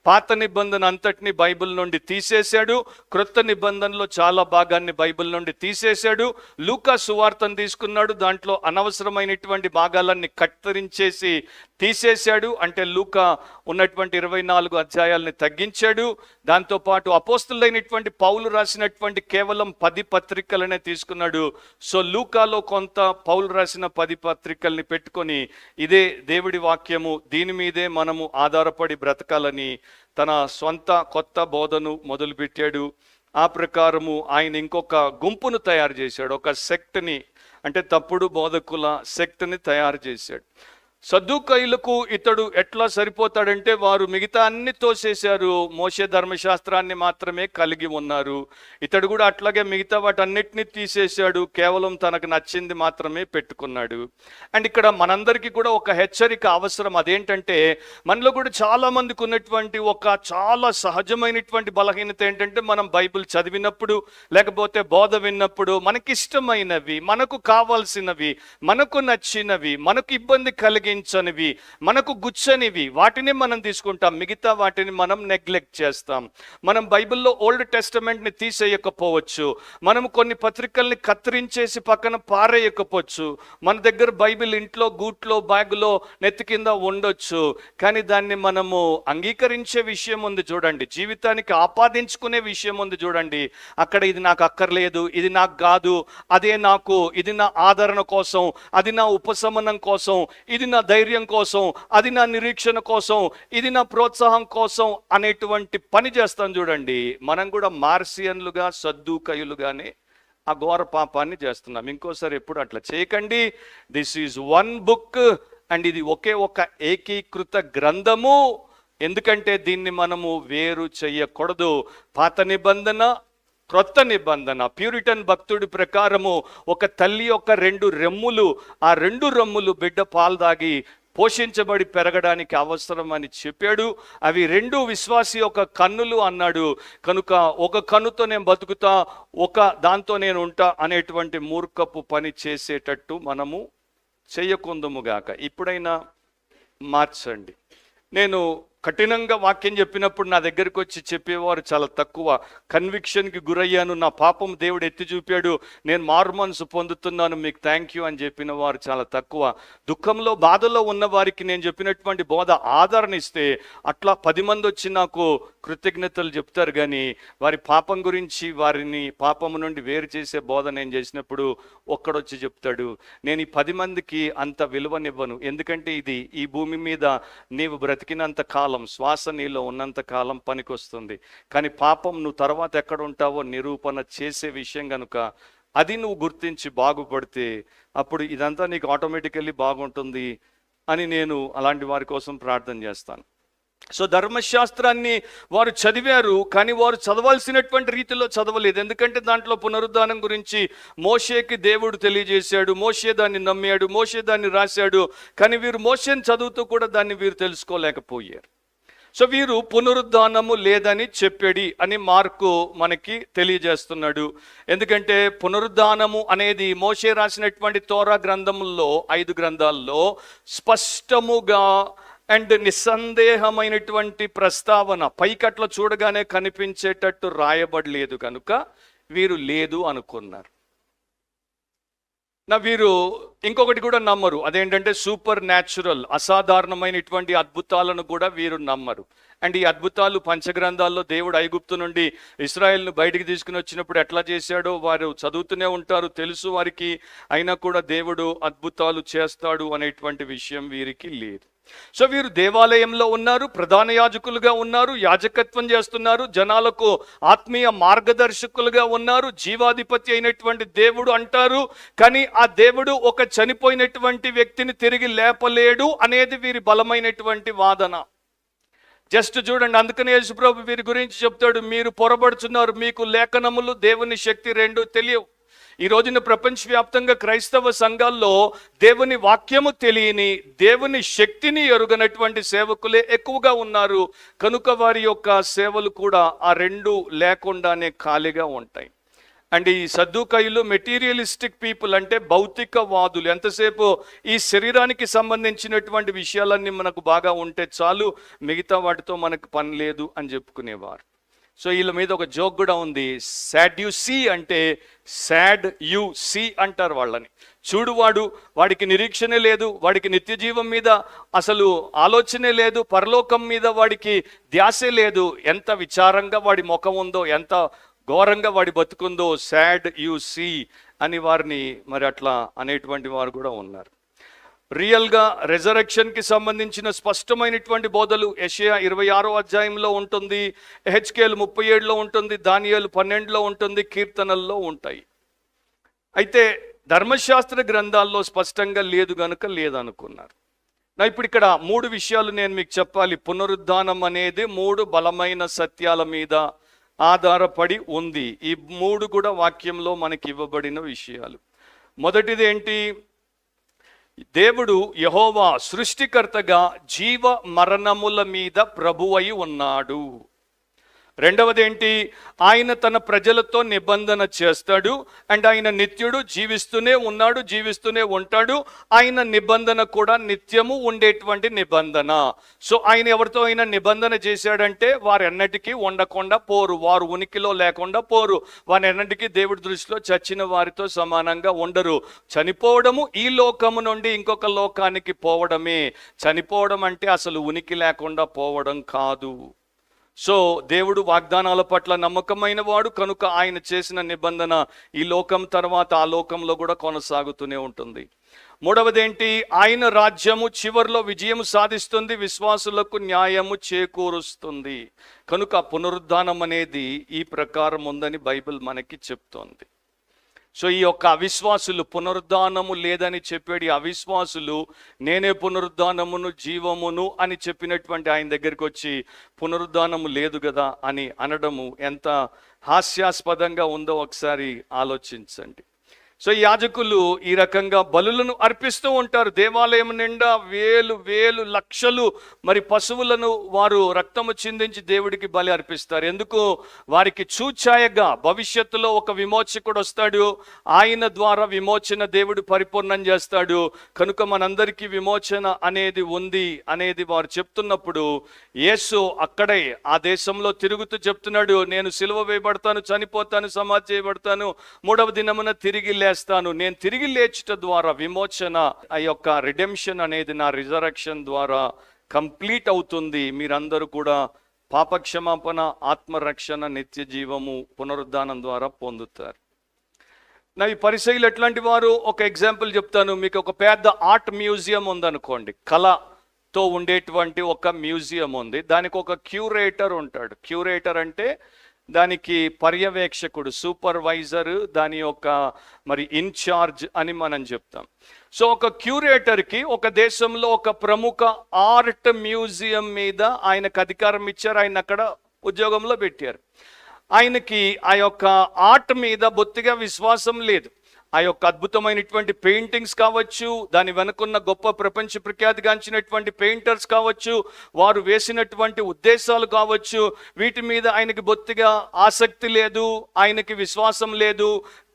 Speaker 1: పాత నిబంధన అంతటిని బైబిల్ నుండి తీసేశాడు, క్రొత్త నిబంధనలో చాలా భాగాన్ని బైబిల్ నుండి తీసేశాడు. లూకా సువార్తను తీసుకున్నాడు, దాంట్లో అనవసరమైనటువంటి భాగాలన్నీ కత్తిరించేసి తీసేశాడు. అంటే లూకా ఉన్నటువంటి 24 అధ్యాయాలని తగ్గించాడు. దాంతోపాటు అపోస్తులైనటువంటి పౌలు రాసినటువంటి కేవలం 10 పత్రికలనే తీసుకున్నాడు. సో లూకాలో కొంత, పౌలు రాసిన 10 పత్రికల్ని పెట్టుకొని ఇదే దేవుడి వాక్యము, దీని మీదే మనము ఆధారపడి బ్రతకాలని తన సొంత కొత్త బోధను మొదలుపెట్టాడు. ఆ ప్రకారము ఆయన ఇంకొక గుంపును తయారు చేశాడు, ఒక సెక్ట్ని, అంటే తప్పుడు బోధకుల సెక్ట్ని తయారు చేశాడు. సద్దుకయ్యులకు ఇతడు ఎట్లా సరిపోతాడంటే వారు మిగతా అన్ని తోసేశారు, మోషే ధర్మశాస్త్రాన్ని మాత్రమే కలిగి ఉన్నారు. ఇతడు కూడా అట్లాగే మిగతా వాటన్నిటిని తీసేశాడు, కేవలం తనకు నచ్చింది మాత్రమే పెట్టుకున్నాడు. అండ్ ఇక్కడ మనందరికీ కూడా ఒక హెచ్చరిక అవసరం. అదేంటంటే మనలో కూడా చాలా మందికి ఉన్నటువంటి ఒక చాలా సహజమైనటువంటి బలహీనత ఏంటంటే, మనం బైబిల్ చదివినప్పుడు లేకపోతే బోధ విన్నప్పుడు మనకిష్టమైనవి, మనకు కావాల్సినవి, మనకు నచ్చినవి, మనకు ఇబ్బంది కలిగి మనకు గుచ్చనివి వాటిని మనం తీసుకుంటాం, మిగతా వాటిని మనం నెగ్లెక్ట్ చేస్తాం. మనం బైబిల్లో ఓల్డ్ టెస్టమెంట్ ని తీసేయకపోవచ్చు, మనం కొన్ని పత్రికల్ని కత్తిరించేసి పక్కన పారేయకపోవచ్చు, మన దగ్గర బైబిల్ ఇంట్లో గూట్లో బ్యాగులో నెత్తి కింద ఉండొచ్చు, కానీ దాన్ని మనము అంగీకరించే విషయం ఉంది చూడండి, జీవితానికి ఆపాదించుకునే విషయం ఉంది చూడండి. అక్కడ ఇది నాకు అక్కర్లేదు, ఇది నాకు కాదు, అదే నాకు, ఇది నా ఆదరణ కోసం, అది నా ఉపశమనం కోసం, ఇది నా ధైర్యం కోసం, అది నా నిరీక్షణ కోసం, ఇది నా ప్రోత్సాహం కోసం అనేటువంటి పని చేస్తాం చూడండి. మనం కూడా మార్సియన్లుగా సద్దుకయ్యులుగానే ఆ ఘోర పాపాన్ని చేస్తున్నాం. ఇంకోసారి ఎప్పుడు అట్లా చేయకండి. This is one book and ఇది ఒకే ఒక ఏకీకృత గ్రంథము. ఎందుకంటే దీన్ని మనము వేరు చెయ్యకూడదు. పాత నిబంధన, క్రొత్త నిబంధన. ప్యూరిటన్ భక్తుడి ప్రకారము ఒక తల్లి యొక్క 2 రెమ్ములు, ఆ 2 రెమ్ములు బిడ్డ పాలు దాగి పోషించబడి పెరగడానికి అవసరం అని చెప్పాడు. అవి 2 విశ్వాసి యొక్క కన్నులు అన్నాడు. కనుక ఒక కన్నుతో నేను బతుకుతా, ఒక దాంతో నేను ఉంటా అనేటువంటి మూర్ఖపు పని చేసేటట్టు మనము చెయ్యకుందుముగాక. ఇప్పుడైనా మార్చండి. నేను కఠినంగా వాక్యం చెప్పినప్పుడు నా దగ్గరికి వచ్చి చెప్పేవారు చాలా తక్కువ. కన్విక్షన్కి గురయ్యాను, నా పాపం దేవుడు ఎత్తి చూపాడు, నేను మారు మనసు పొందుతున్నాను, మీకు థ్యాంక్ యూ అని చెప్పిన వారు చాలా తక్కువ. దుఃఖంలో బాధలో ఉన్న వారికి నేను చెప్పినటువంటి బోధ ఆదరణ ఇస్తే అట్లా 10 మంది వచ్చి నాకు కృతజ్ఞతలు చెప్తారు, కానీ వారి పాపం గురించి, వారిని పాపము నుండి వేరు చేసే బోధ నేను చేసినప్పుడు ఒక్కడొచ్చి చెప్తాడు, నేను ఈ 10 మందికి అంత విలువనివ్వను. ఎందుకంటే ఇది ఈ భూమి మీద నీవు బ్రతికినంత కాలం, శ్వాస నీలో ఉన్నంత కాలం పనికొస్తుంది, కానీ పాపం నువ్వు తర్వాత ఎక్కడ ఉంటావో నిరూపణ చేసే విషయం కనుక అది నువ్వు గుర్తించి బాగుపడితే అప్పుడు ఇదంతా నీకు ఆటోమేటికల్లీ బాగుంటుంది అని నేను అలాంటి వారి కోసం ప్రార్థన చేస్తాను. సో ధర్మశాస్త్రాన్ని వారు చదివారు, కానీ వారు చదవాల్సినటువంటి రీతిలో చదవలేదు. ఎందుకంటే దాంట్లో పునరుద్ధానం గురించి మోషేకి దేవుడు తెలియజేశాడు, మోషే దాన్ని నమ్మాడు, మోషే దాన్ని రాశాడు, కానీ వీరు మోషేని చదువుతూ కూడా దాన్ని వీరు తెలుసుకోలేకపోయారు. సో వీరు పునరుద్ధానము లేదని చెప్పేడి అని మార్కు మనకి తెలియజేస్తున్నాడు. ఎందుకంటే పునరుద్ధానము అనేది మోషే రాసినటువంటి తోరా గ్రంథముల్లో 5 గ్రంథాల్లో స్పష్టముగా అండ్ నిస్సందేహమైనటువంటి ప్రస్తావన పైకట్ల చూడగానే కనిపించేటట్టు రాయబడలేదు కనుక వీరు లేదు అనుకున్నారు. వీరు ఇంకొకటి కూడా నమ్మరు, అదేంటంటే సూపర్ న్యాచురల్ అసాధారణమైనటువంటి అద్భుతాలను కూడా వీరు నమ్మరు. అండ్ ఈ అద్భుతాలు పంచగ్రంథాల్లో దేవుడు ఐగుప్తు నుండి ఇశ్రాయేల్ను బయటికి తీసుకుని వచ్చినప్పుడు ఎట్లా చేశాడో వారు చదువుతూనే ఉంటారు, తెలుసు వారికి. అయినా కూడా దేవుడు అద్భుతాలు చేస్తాడు అనేటువంటి విషయం వీరికి లేదు. సో వీరు దేవాలయంలో ఉన్నారు, ప్రధాన యాజకులుగా ఉన్నారు, యాజకత్వం చేస్తున్నారు, జనాలకు ఆత్మీయ మార్గదర్శకులుగా ఉన్నారు, జీవాధిపతి అయినటువంటి దేవుడు అంటారు. కానీ ఆ దేవుడు ఒక చనిపోయినటువంటి వ్యక్తిని తిరిగి లేపలేడు అనేది వీరి బలమైనటువంటి వాదన. జస్ట్ చూడండి, అందుకనే యేసుప్రభు వీరి గురించి చెప్తాడు, మీరు పొరబడుచున్నారు, మీకు లేఖనములు దేవుని శక్తి రెండు తెలియవు. ఈ రోజున ప్రపంచవ్యాప్తంగా క్రైస్తవ సంఘాల్లో దేవుని వాక్యము తెలియని, దేవుని శక్తిని ఎరుగనటువంటి సేవకులే ఎక్కువగా ఉన్నారు. కనుక వారి యొక్క సేవలు కూడా ఆ రెండు లేకుండానే ఖాళీగా ఉంటాయి. అండ్ ఈ సద్దూకయులు మెటీరియలిస్టిక్ పీపుల్, అంటే భౌతికవాదులు. ఎంతసేపు ఈ శరీరానికి సంబంధించినటువంటి విషయాలన్నీ మనకు బాగా ఉంటే చాలు, మిగతా వాటితో మనకు పని లేదు అని చెప్పుకునేవారు. సో వీళ్ళ మీద ఒక జోక్ కూడా ఉంది, సాడ్ యు సీ అంటే సాడ్ యు సీ అంటారు వాళ్ళని. చూడువాడు, వాడికి నిరీక్షణ లేదు, వాడికి నిత్య జీవం మీద అసలు ఆలోచనే లేదు, పరలోకం మీద వాడికి ధ్యాసే లేదు. ఎంత విచారంగా వాడి ముఖం ఉందో, ఎంత ఘోరంగా వాడి బతుకుందో, సాడ్ యు సీ అని వారిని మరి అట్లా అనేటువంటి వారు కూడా ఉన్నారు. రియల్గా రెజరెక్షన్కి సంబంధించిన స్పష్టమైనటువంటి బోధలు యెషయా 26వ అధ్యాయంలో ఉంటుంది, హెచ్కేల్ 37లో ఉంటుంది, దానియేలు 12లో ఉంటుంది, కీర్తనల్లో ఉంటాయి. అయితే ధర్మశాస్త్ర గ్రంథాల్లో స్పష్టంగా లేదు గనుక లేదనుకున్నారు. ఇప్పుడు ఇక్కడ 3 విషయాలు నేను మీకు చెప్పాలి. పునరుద్ధానం అనేది 3 బలమైన సత్యాల మీద ఆధారపడి ఉంది. ఈ 3 కూడా వాక్యంలో మనకి ఇవ్వబడిన విషయాలు. మొదటిది ఏంటి? దేవుడు యెహోవా సృష్టికర్తగా జీవ మరణముల మీద ప్రభువై ఉన్నాడు. రెండవది ఏంటి? ఆయన తన ప్రజలతో నిబంధన చేస్తాడు. అండ్ ఆయన నిత్యుడు, జీవిస్తూనే ఉన్నాడు, జీవిస్తూనే ఉంటాడు. ఆయన నిబంధన కూడా నిత్యము ఉండేటువంటి నిబంధన. సో ఆయన ఎవరితో అయినా నిబంధన చేశాడంటే వారు ఎన్నటికీ ఉండకుండా పోరు, వారు ఉనికిలో లేకుండా పోరు, వారు ఎన్నటికీ దేవుడి దృష్టిలో చచ్చిన వారితో సమానంగా ఉండరు. చనిపోవడము ఈ లోకము నుండి ఇంకొక లోకానికి పోవడమే. చనిపోవడం అంటే అసలు ఉనికి లేకుండా పోవడం కాదు. సో దేవుడు వాగ్దానాల పట్ల నమ్మకమైన వాడు కనుక ఆయన చేసిన నిబంధన ఈ లోకం తర్వాత ఆ లోకంలో కూడా కొనసాగుతూనే ఉంటుంది. మూడవది ఏంటి? ఆయన రాజ్యము చివరిలో విజయం సాధిస్తుంది, విశ్వాసులకు న్యాయము చేకూరుస్తుంది. కనుక పునరుద్ధానం అనేది ఈ ప్రకారం ఉందని బైబిల్ మనకి చెప్తోంది. సో ఈ యొక్క అవిశ్వాసులు, పునరుద్ధానము లేదని చెప్పేది అవిశ్వాసులు, నేనే పునరుద్ధానమును జీవమును అని చెప్పినటువంటి ఆయన దగ్గరికి వచ్చి పునరుద్ధానము లేదు కదా అని అనడము ఎంత హాస్యాస్పదంగా ఉందో ఒకసారి ఆలోచించండి. సో యాజకులు ఈ రకంగా బలులను అర్పిస్తూ ఉంటారు. దేవాలయం నిండా వేలు వేలు లక్షలు మరి పశువులను వారు రక్తము చిందించి దేవుడికి బలి అర్పిస్తారు. ఎందుకు? వారికి చూచాయగా భవిష్యత్తులో ఒక విమోచకుడు వస్తాడు, ఆయన ద్వారా విమోచన దేవుడు పరిపూర్ణం చేస్తాడు. కనుక మనందరికీ విమోచన అనేది ఉంది అనేది వారు చెప్తున్నప్పుడు యేసు అక్కడే ఆ దేశంలో తిరుగుతూ చెప్తున్నాడు, నేను సిలువ వేయబడతాను, చనిపోతాను, సమాధి చేయబడతాను, 3వ దినమున తిరిగి లేస్తాను. నేను తిరిగి లేచుట ద్వారా విమోచన, ఆ యొక్క రిడెంప్షన్ అనేది నా రిజరక్షన్ ద్వారా కంప్లీట్ అవుతుంది. మీరందరూ కూడా పాపక్షమాపణ, ఆత్మరక్షణ, నిత్య జీవము పునరుద్ధానం ద్వారా పొందుతారు. ఈ పరిసయ్యులు ఎట్లాంటి వారు? ఒక ఎగ్జాంపుల్ చెప్తాను మీకు. ఒక పెద్ద ఆర్ట్ మ్యూజియం ఉందనుకోండి, కళతో ఉండేటువంటి ఒక మ్యూజియం ఉంది. దానికి ఒక క్యూరేటర్ ఉంటాడు. క్యూరేటర్ అంటే దానికి పర్యవేక్షకుడు, సూపర్వైజర్, దాని యొక్క మరి ఇన్ఛార్జ్ అని మనం చెప్తాం. సో ఒక క్యూరేటర్కి ఒక దేశంలో ఒక ప్రముఖ ఆర్ట్ మ్యూజియం మీద ఆయనకు అధికారం ఇచ్చారు, ఆయన అక్కడ ఉద్యోగంలో పెట్టారు. ఆయనకి ఆ యొక్క ఆర్ట్ మీద బొత్తిగా విశ్వాసం లేదు. ఆ యొక్క అద్భుతమైనటువంటి పెయింటింగ్స్ కావచ్చు, దాని వెనుకున్న గొప్ప ప్రపంచ ప్రఖ్యాతిగాంచినటువంటి పెయింటర్స్ కావచ్చు, వారు వేసినటువంటి ఉద్దేశాలు కావచ్చు, వీటి మీద ఆయనకి బొత్తిగా ఆసక్తి లేదు, ఆయనకి విశ్వాసం లేదు.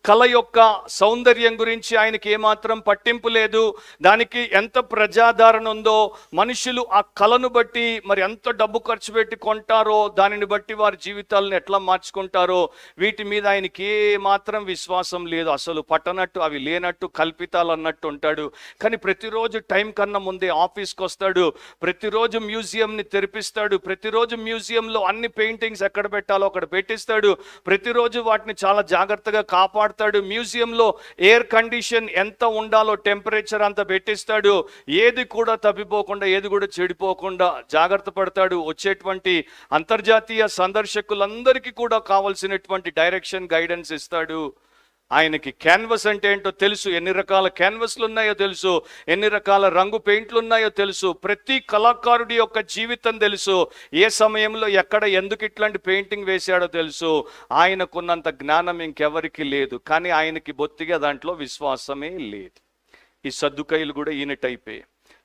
Speaker 1: కళ యొక్క సౌందర్యం గురించి ఆయనకి ఏమాత్రం పట్టింపు లేదు. దానికి ఎంత ప్రజాదరణ ఉందో, మనుషులు ఆ కళను బట్టి మరి ఎంత డబ్బు ఖర్చు పెట్టి కొంటారో, దానిని బట్టి వారి జీవితాలను ఎట్లా మార్చుకుంటారో, వీటి మీద ఆయనకి ఏ మాత్రం విశ్వాసం లేదు. అసలు పట్టనట్టు, అవి లేనట్టు, కల్పితాలు అన్నట్టు ఉంటాడు. కానీ ప్రతిరోజు టైం కన్నా ముందే ఆఫీస్కి వస్తాడు, ప్రతిరోజు మ్యూజియంని తెరిపిస్తాడు, ప్రతిరోజు మ్యూజియంలో అన్ని పెయింటింగ్స్ ఎక్కడ పెట్టాలో అక్కడ పెట్టిస్తాడు, ప్రతిరోజు వాటిని చాలా జాగ్రత్తగా కాపాడుతాడు. మ్యూజియంలో ఎయిర్ కండిషన్ ఎంత ఉండాలో టెంపరేచర్ అంత పెట్టిస్తాడు. ఏది కూడా తప్పిపోకుండా, ఏది కూడా చెడిపోకుండా జాగ్రత్త పడతాడు. వచ్చేటువంటి అంతర్జాతీయ సందర్శకులందరికీ కూడా కావాల్సినటువంటి డైరెక్షన్, గైడెన్స్ ఇస్తాడు. ఆయనకి క్యాన్వస్ అంటే ఏంటో తెలుసు, ఎన్ని రకాల క్యాన్వస్లు ఉన్నాయో తెలుసు, ఎన్ని రకాల రంగు పెయింట్లు ఉన్నాయో తెలుసు, ప్రతి కళాకారుడి యొక్క జీవితం తెలుసు, ఏ సమయంలో ఎక్కడ ఎందుకు ఇట్లాంటి పెయింటింగ్ వేశాడో తెలుసు. ఆయనకున్నంత జ్ఞానం ఇంకెవరికి లేదు. కానీ ఆయనకి బొత్తిగా దాంట్లో విశ్వాసమే లేదు. ఈ సద్దుకైలు కూడా ఈయన టైపే.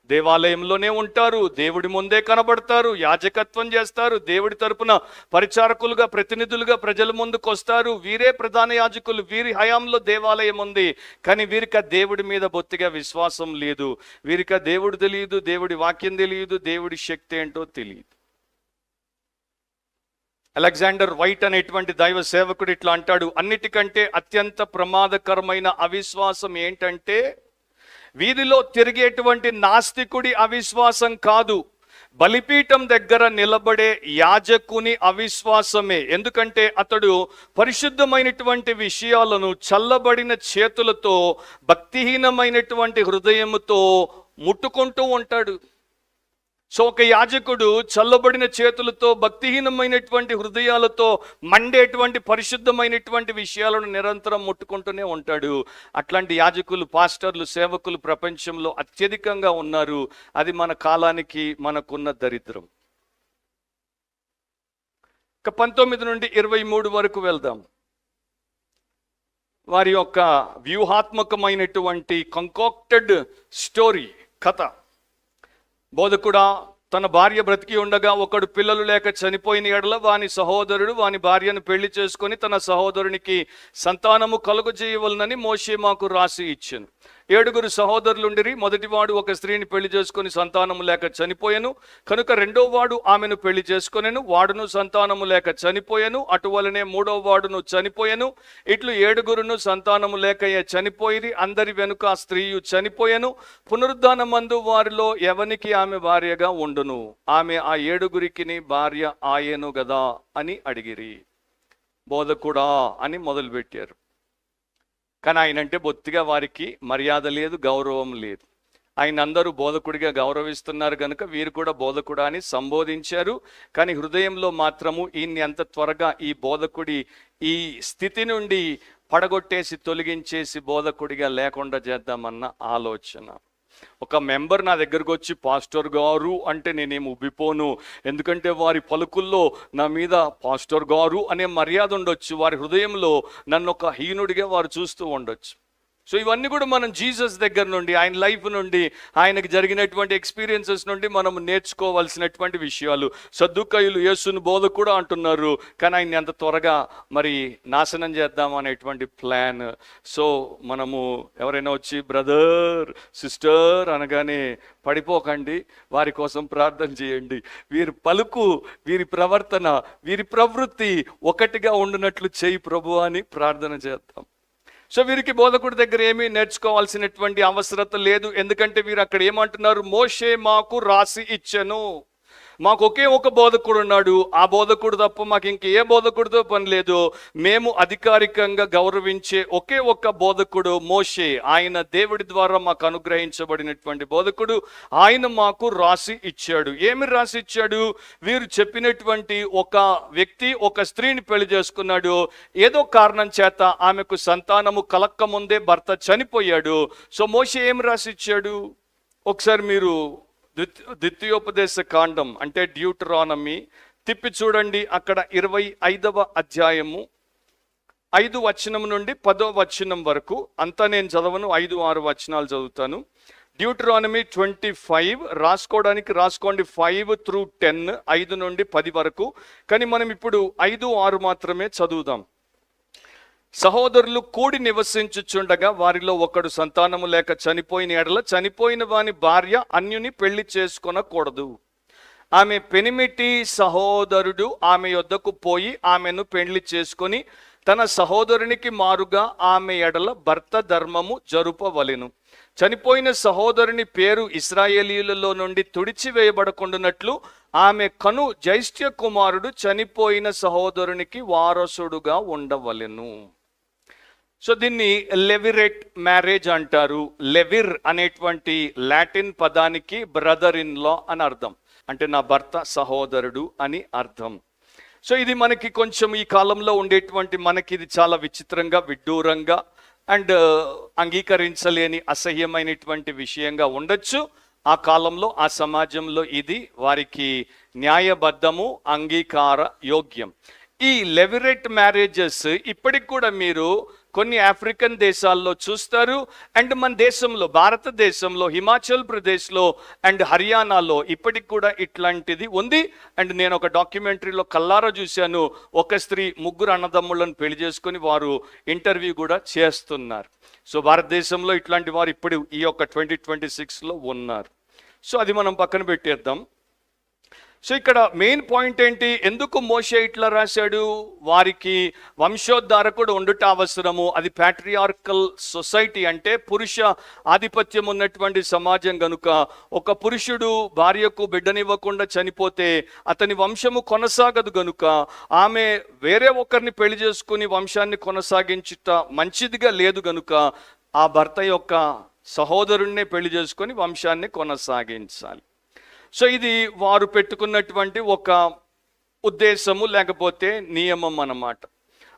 Speaker 1: దేవాలయంలోనే ఉంటారు, దేవుడి ముందే కనబడతారు, యాజకత్వం చేస్తారు, దేవుడి తరపున పరిచారకులుగా, ప్రతినిధులుగా ప్రజల ముందుకు వస్తారు. వీరే ప్రధాన యాజకులు, వీరి హయాంలో దేవాలయం ఉంది. కానీ వీరికి ఆ దేవుడి మీద బొత్తిగా విశ్వాసం లేదు. వీరికి ఆ దేవుడు తెలియదు, దేవుడి వాక్యం తెలియదు, దేవుడి శక్తి ఏంటో తెలియదు. అలెగ్జాండర్ వైట్ అనేటువంటి దైవ సేవకుడు ఇట్లా అంటాడు, అన్నిటికంటే అత్యంత ప్రమాదకరమైన అవిశ్వాసం ఏంటంటే, వీధిలో తిరిగేటువంటి నాస్తికుడి అవిశ్వాసం కాదు, బలిపీఠం దగ్గర నిలబడే యాజకుని అవిశ్వాసమే. ఎందుకంటే అతడు పరిశుద్ధమైనటువంటి విషయాలను చల్లబడిన చేతులతో, భక్తిహీనమైనటువంటి హృదయముతో ముట్టుకుంటూ ఉంటాడు. సో ఒక యాజకుడు చల్లబడిన చేతులతో, భక్తిహీనమైనటువంటి హృదయాలతో మండేటువంటి పరిశుద్ధమైనటువంటి విషయాలను నిరంతరం ముట్టుకుంటూనే ఉంటాడు. అట్లాంటి యాజకులు, పాస్టర్లు, సేవకులు ప్రపంచంలో అత్యధికంగా ఉన్నారు. అది మన కాలానికి మనకున్న దరిద్రం. ఇక 19 నుండి 23 వరకు వెళ్దాం. వారి యొక్క వ్యూహాత్మకమైనటువంటి కంకాక్టెడ్ స్టోరీ, కథ. బోధకుడా, తన భార్య బ్రతికి ఉండగా ఒకడు పిల్లలు లేక చనిపోయిన ఎడల వాని సహోదరుడు వాని భార్యను పెళ్లి చేసుకొని తన సహోదరునికి సంతానము కలుగజేయవలనని మోషే మాకు రాసి ఇచ్చెను. 7 సహోదరులుండిరి. మొదటివాడు ఒక స్త్రీని పెళ్లి చేసుకొని సంతానము లేక చనిపోయెను, కనుక రెండో వాడు ఆమెను పెళ్లి చేసుకొనెను, వాడును సంతానము లేక చనిపోయెను. అటువలనే మూడో వాడును చనిపోయెను. ఇట్లు 7 సంతానము లేకయే చనిపోయిరి. అందరి వెనుక ఆ స్త్రీయు చనిపోయెను. పునరుద్ధానమందు వారిలో ఎవనికి ఆమె భార్యగా ఉండును? ఆమె ఆ 7 భార్య ఆయెను గదా అని అడిగిరి. బోధకుడా అని మొదలుపెట్టారు. కానీ ఆయన అంటే బొత్తిగా వారికి మర్యాద లేదు, గౌరవం లేదు. ఆయన అందరూ బోధకుడిగా గౌరవిస్తున్నారు కనుక వీరు కూడా బోధకుడా అని సంబోధించారు. కానీ హృదయంలో మాత్రము ఈయన్ని ఎంత త్వరగా ఈ బోధకుడి ఈ స్థితి నుండి పడగొట్టేసి, తొలగించేసి బోధకుడిగా లేకుండా చేద్దామన్న ఆలోచన. ఒక మెంబర్ నా దగ్గరకు వచ్చి పాస్టర్ గారు అంటే నేనేం ఉబ్బిపోను, ఎందుకంటే వారి పలుకుల్లో నా మీద పాస్టర్ గారు అనే మర్యాద ఉండొచ్చు. వారి హృదయంలో నన్ను ఒక హీనుడిగా వారు చూస్తూ ఉండొచ్చు. సో ఇవన్నీ కూడా మనం జీసస్ దగ్గర నుండి, ఆయన లైఫ్ నుండి, ఆయనకు జరిగినటువంటి ఎక్స్పీరియన్సెస్ నుండి మనం నేర్చుకోవాల్సినటువంటి విషయాలు. సద్దుకయ్యులు యేసును బోధకుడు అంటున్నారు, కానీ ఆయన్ని ఎంత త్వరగా మరి నాశనం చేద్దాం అనేటువంటి ప్లాన్. సో మనము ఎవరైనా వచ్చి బ్రదర్, సిస్టర్ అనగానే పడిపోకండి, వారి కోసం ప్రార్థన చేయండి. వీరి పలుకు, వీరి ప్రవర్తన, వీరి ప్రవృత్తి ఒకటిగా ఉండునట్లు చేయి ప్రభు అని ప్రార్థన చేద్దాం. సో వీరికి బోధకుడి దగ్గర ఏమీ నేర్చుకోవాల్సినటువంటి అవసరత లేదు. ఎందుకంటే వీరు అక్కడ ఏమంటున్నారు, మోషే మాకు రాసి ఇచ్చెను. మాకు ఒకే ఒక బోధకుడు ఉన్నాడు, ఆ బోధకుడు తప్ప మాకు ఇంక ఏ బోధకుడితో పని లేదు. మేము అధికారికంగా గౌరవించే ఒకే ఒక్క బోధకుడు మోషే. ఆయన దేవుడి ద్వారా మాకు అనుగ్రహించబడినటువంటి బోధకుడు. ఆయన మాకు రాసి ఇచ్చాడు. ఏమి రాసి ఇచ్చాడు? వీరు చెప్పినటువంటి ఒక వ్యక్తి ఒక స్త్రీని పెళ్లి చేసుకున్నాడు. ఏదో కారణం చేత ఆమెకు సంతానము కలక్క ముందే భర్త చనిపోయాడు. సో మోషే ఏమి రాసి ఇచ్చాడు? ఒకసారి మీరు ద్వితీయోపదేశ కాండం అంటే డ్యూటరానమీ తిప్పి చూడండి. అక్కడ 25వ అధ్యాయము 5 నుండి 10 వరకు అంతా నేను చదవను, 5-6 వచనాలు చదువుతాను. డ్యూటరానమీ 25 రాసుకోండి, 5 through 10, 5 నుండి 10 వరకు. కానీ మనం ఇప్పుడు 5-6 మాత్రమే చదువుదాం. సహోదరులు కూడి నివసించుచుండగా వారిలో ఒకడు సంతానము లేక చనిపోయిన ఎడల చనిపోయిన వాని భార్య అన్యుని పెళ్లి చేసుకొనకూడదు. ఆమె పెనిమిటి సహోదరుడు ఆమె యొద్దకు పోయి ఆమెను పెళ్లి చేసుకొని తన సహోదరునికి మారుగా ఆమె ఎడల భర్త ధర్మము జరుపవలెను. చనిపోయిన సహోదరుని పేరు ఇశ్రాయేలీయులలో నుండి తుడిచివేయబడకుండానట్లు ఆమె కను జ్యేష్ఠ కుమారుడు చనిపోయిన సహోదరునికి వారసుడుగా ఉండవలెను. సో దీన్ని లెవిరేట్ మ్యారేజ్ అంటారు. లెవిర్ అనేటువంటి లాటిన్ పదానికి బ్రదర్ ఇన్ లా అని అర్థం, అంటే నా భర్త సహోదరుడు అని అర్థం. సో ఇది మనకి కొంచెం ఈ కాలంలో ఉండేటువంటి మనకి ఇది చాలా విచిత్రంగా, విడ్డూరంగా అండ్ అంగీకరించలేని అసహ్యమైనటువంటి విషయంగా ఉండొచ్చు. ఆ కాలంలో ఆ సమాజంలో ఇది వారికి న్యాయబద్ధము, అంగీకార యోగ్యం. ఈ లెవిరేట్ మ్యారేజెస్ ఇప్పటికి కూడా మీరు కొన్ని ఆఫ్రికన్ దేశాల్లో చూస్తారు. అండ్ మన దేశంలో, భారతదేశంలో, హిమాచల్ ప్రదేశ్లో అండ్ హర్యానాలో ఇప్పటికి కూడా ఇట్లాంటిది ఉంది. అండ్ నేను ఒక డాక్యుమెంటరీలో కల్లారా చూశాను, ఒక స్త్రీ 3 అన్నదమ్ములను పెళ్లి చేసుకొని వారు ఇంటర్వ్యూ కూడా చేస్తున్నారు. సో భారతదేశంలో ఇట్లాంటి వారు ఇప్పుడు ఈ యొక్క 2026లో ఉన్నారు. సో అది మనం పక్కన పెట్టేద్దాం. సో ఇక్కడ మెయిన్ పాయింట్ ఏంటి, ఎందుకు మోషే ఇట్లా రాశాడు? వారికి వంశోద్ధారకుడు ఉండుట అవసరము. అది ప్యాట్రియార్కల్ సొసైటీ, అంటే పురుష ఆధిపత్యం ఉన్నటువంటి సమాజం గనుక ఒక పురుషుడు భార్యకు బిడ్డనివ్వకుండా చనిపోతే అతని వంశము కొనసాగదు గనుక ఆమె వేరే ఒకరిని పెళ్లి చేసుకుని వంశాన్ని కొనసాగించుట మంచిదిగా లేదు గనుక ఆ భర్త యొక్క సహోదరుణ్ణే పెళ్లి చేసుకొని వంశాన్ని కొనసాగించాలి. సో ఇది వారు పెట్టుకున్నటువంటి ఒక ఉద్దేశము లేకపోతే నియమం అన్నమాట.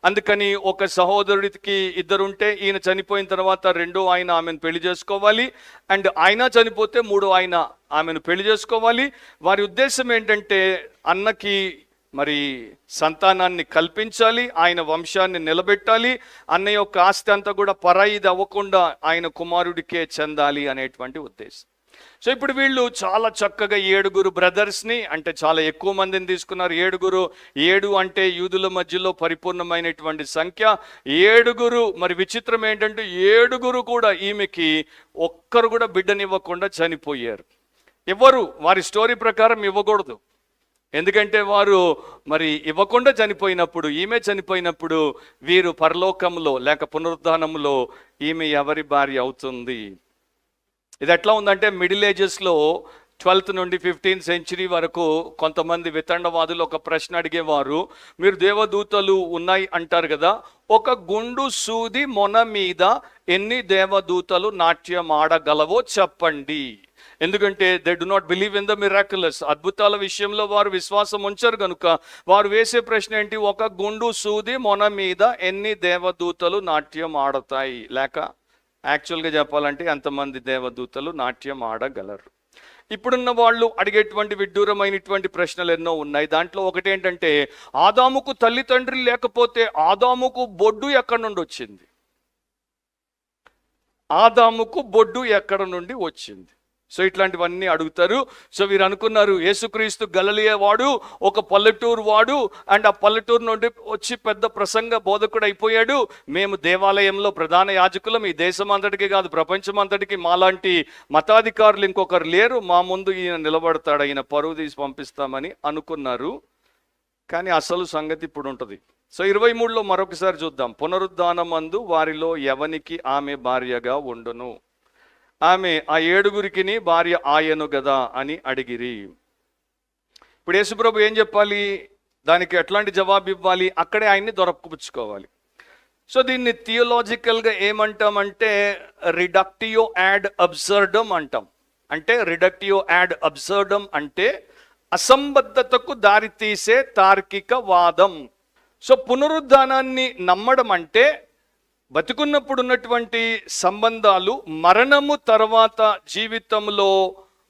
Speaker 1: అందుకని ఒక సహోదరుడికి 2 ఉంటే ఈయన చనిపోయిన తర్వాత రెండో ఆయన ఆమెను పెళ్లి చేసుకోవాలి, అండ్ ఆయన చనిపోతే మూడో ఆయన ఆమెను పెళ్లి చేసుకోవాలి. వారి ఉద్దేశం ఏంటంటే అన్నకి మరి సంతానాన్ని కల్పించాలి, ఆయన వంశాన్ని నిలబెట్టాలి, అన్న యొక్క ఆస్తి అంతా కూడా పరాయిది అవ్వకుండా ఆయన కుమారుడికే చెందాలి అనేటువంటి ఉద్దేశం. సో ఇప్పుడు వీళ్ళు చాలా చక్కగా 7 బ్రదర్స్ని, అంటే చాలా ఎక్కువ మందిని తీసుకున్నారు. 7 అంటే యూదుల మధ్యలో పరిపూర్ణమైనటువంటి సంఖ్య 7. మరి విచిత్రం ఏంటంటే 7 కూడా ఈమెకి ఒక్కరు కూడా బిడ్డనివ్వకుండా చనిపోయారు. ఎవరు వారి స్టోరీ ప్రకారం ఇవ్వకూడదు, ఎందుకంటే వారు మరి ఇవ్వకుండా చనిపోయినప్పుడు, ఈమె చనిపోయినప్పుడు వీరు పరలోకంలో లేక పునరుద్ధానంలో ఈమె ఎవరి భార్య అవుతుంది? ఇది ఎట్లా ఉందంటే మిడిల్ ఏజెస్లో 12th నుండి 15th century వరకు కొంతమంది వితండవాదులు ఒక ప్రశ్న అడిగేవారు. మీరు దేవదూతలు ఉన్నాయి అంటారు కదా, ఒక గుండు సూది మొన మీద ఎన్ని దేవదూతలు నాట్యం ఆడగలవో చెప్పండి. ఎందుకంటే they do not believe in the miraculous, అద్భుతాల విషయంలో వారు విశ్వాసం ఉంచరు కనుక వారు వేసే ప్రశ్న ఏంటి, ఒక గుండు సూది మొన మీద ఎన్ని దేవదూతలు నాట్యం ఆడతాయి? లేక యాక్చువల్గా చెప్పాలంటే ఎంతమంది దేవదూతలు నాట్యం ఆడగలరు? ఇప్పుడున్న వాళ్ళు అడిగేటువంటి విడ్డూరమైనటువంటి ప్రశ్నలు ఎన్నో ఉన్నాయి. దాంట్లో ఒకటి ఏంటంటే, ఆదాముకు తల్లిదండ్రులు లేకపోతే ఆదాముకు బొడ్డు ఎక్కడి నుండి వచ్చింది? ఆదాముకు బొడ్డు ఎక్కడ నుండి వచ్చింది? సో ఇట్లాంటివన్నీ అడుగుతారు. సో వీరు అనుకున్నారు యేసుక్రీస్తు గలిలయ వాడు, ఒక పల్లెటూరు వాడు, అండ్ ఆ పల్లెటూరు నుండి వచ్చి పెద్ద ప్రసంగ బోధకుడు అయిపోయాడు. మేము దేవాలయంలో ప్రధాన యాజకులం, ఈ దేశం అంతటికి కాదు ప్రపంచం అంతటికి మాలాంటి మతాధికారులు ఇంకొకరు లేరు, మా ముందు ఈయన నిలబడతాడు, ఈయన పరువు తీసి పంపిస్తామని అనుకున్నారు. కానీ అసలు సంగతి ఇప్పుడు ఉంటుంది. సో 23లో మరొకసారి చూద్దాం. పునరుద్ధానమందు వారిలో ఎవనికి ఆమె భార్యగా ఉండును? ఆమె ఆ 7 భార్య ఆయను గదా అని అడిగిరి. ఇప్పుడు యేసుప్రభు ఏం చెప్పాలి? దానికి ఎట్లాంటి జవాబు ఇవ్వాలి? అక్కడే ఆయన్ని దొరకపుచ్చుకోవాలి. సో దీన్ని థియోలాజికల్గా ఏమంటామంటే రిడక్టియో యాడ్ అబ్సర్డమ్ అంటాం. అంటే రిడక్టియో యాడ్ అబ్సర్డమ్ అంటే అసంబద్ధతకు దారితీసే తార్కిక వాదం. సో పునరుద్ధానాన్ని నమ్మడం అంటే బతికున్నప్పుడు ఉన్నటువంటి సంబంధాలు మరణము తర్వాత జీవితంలో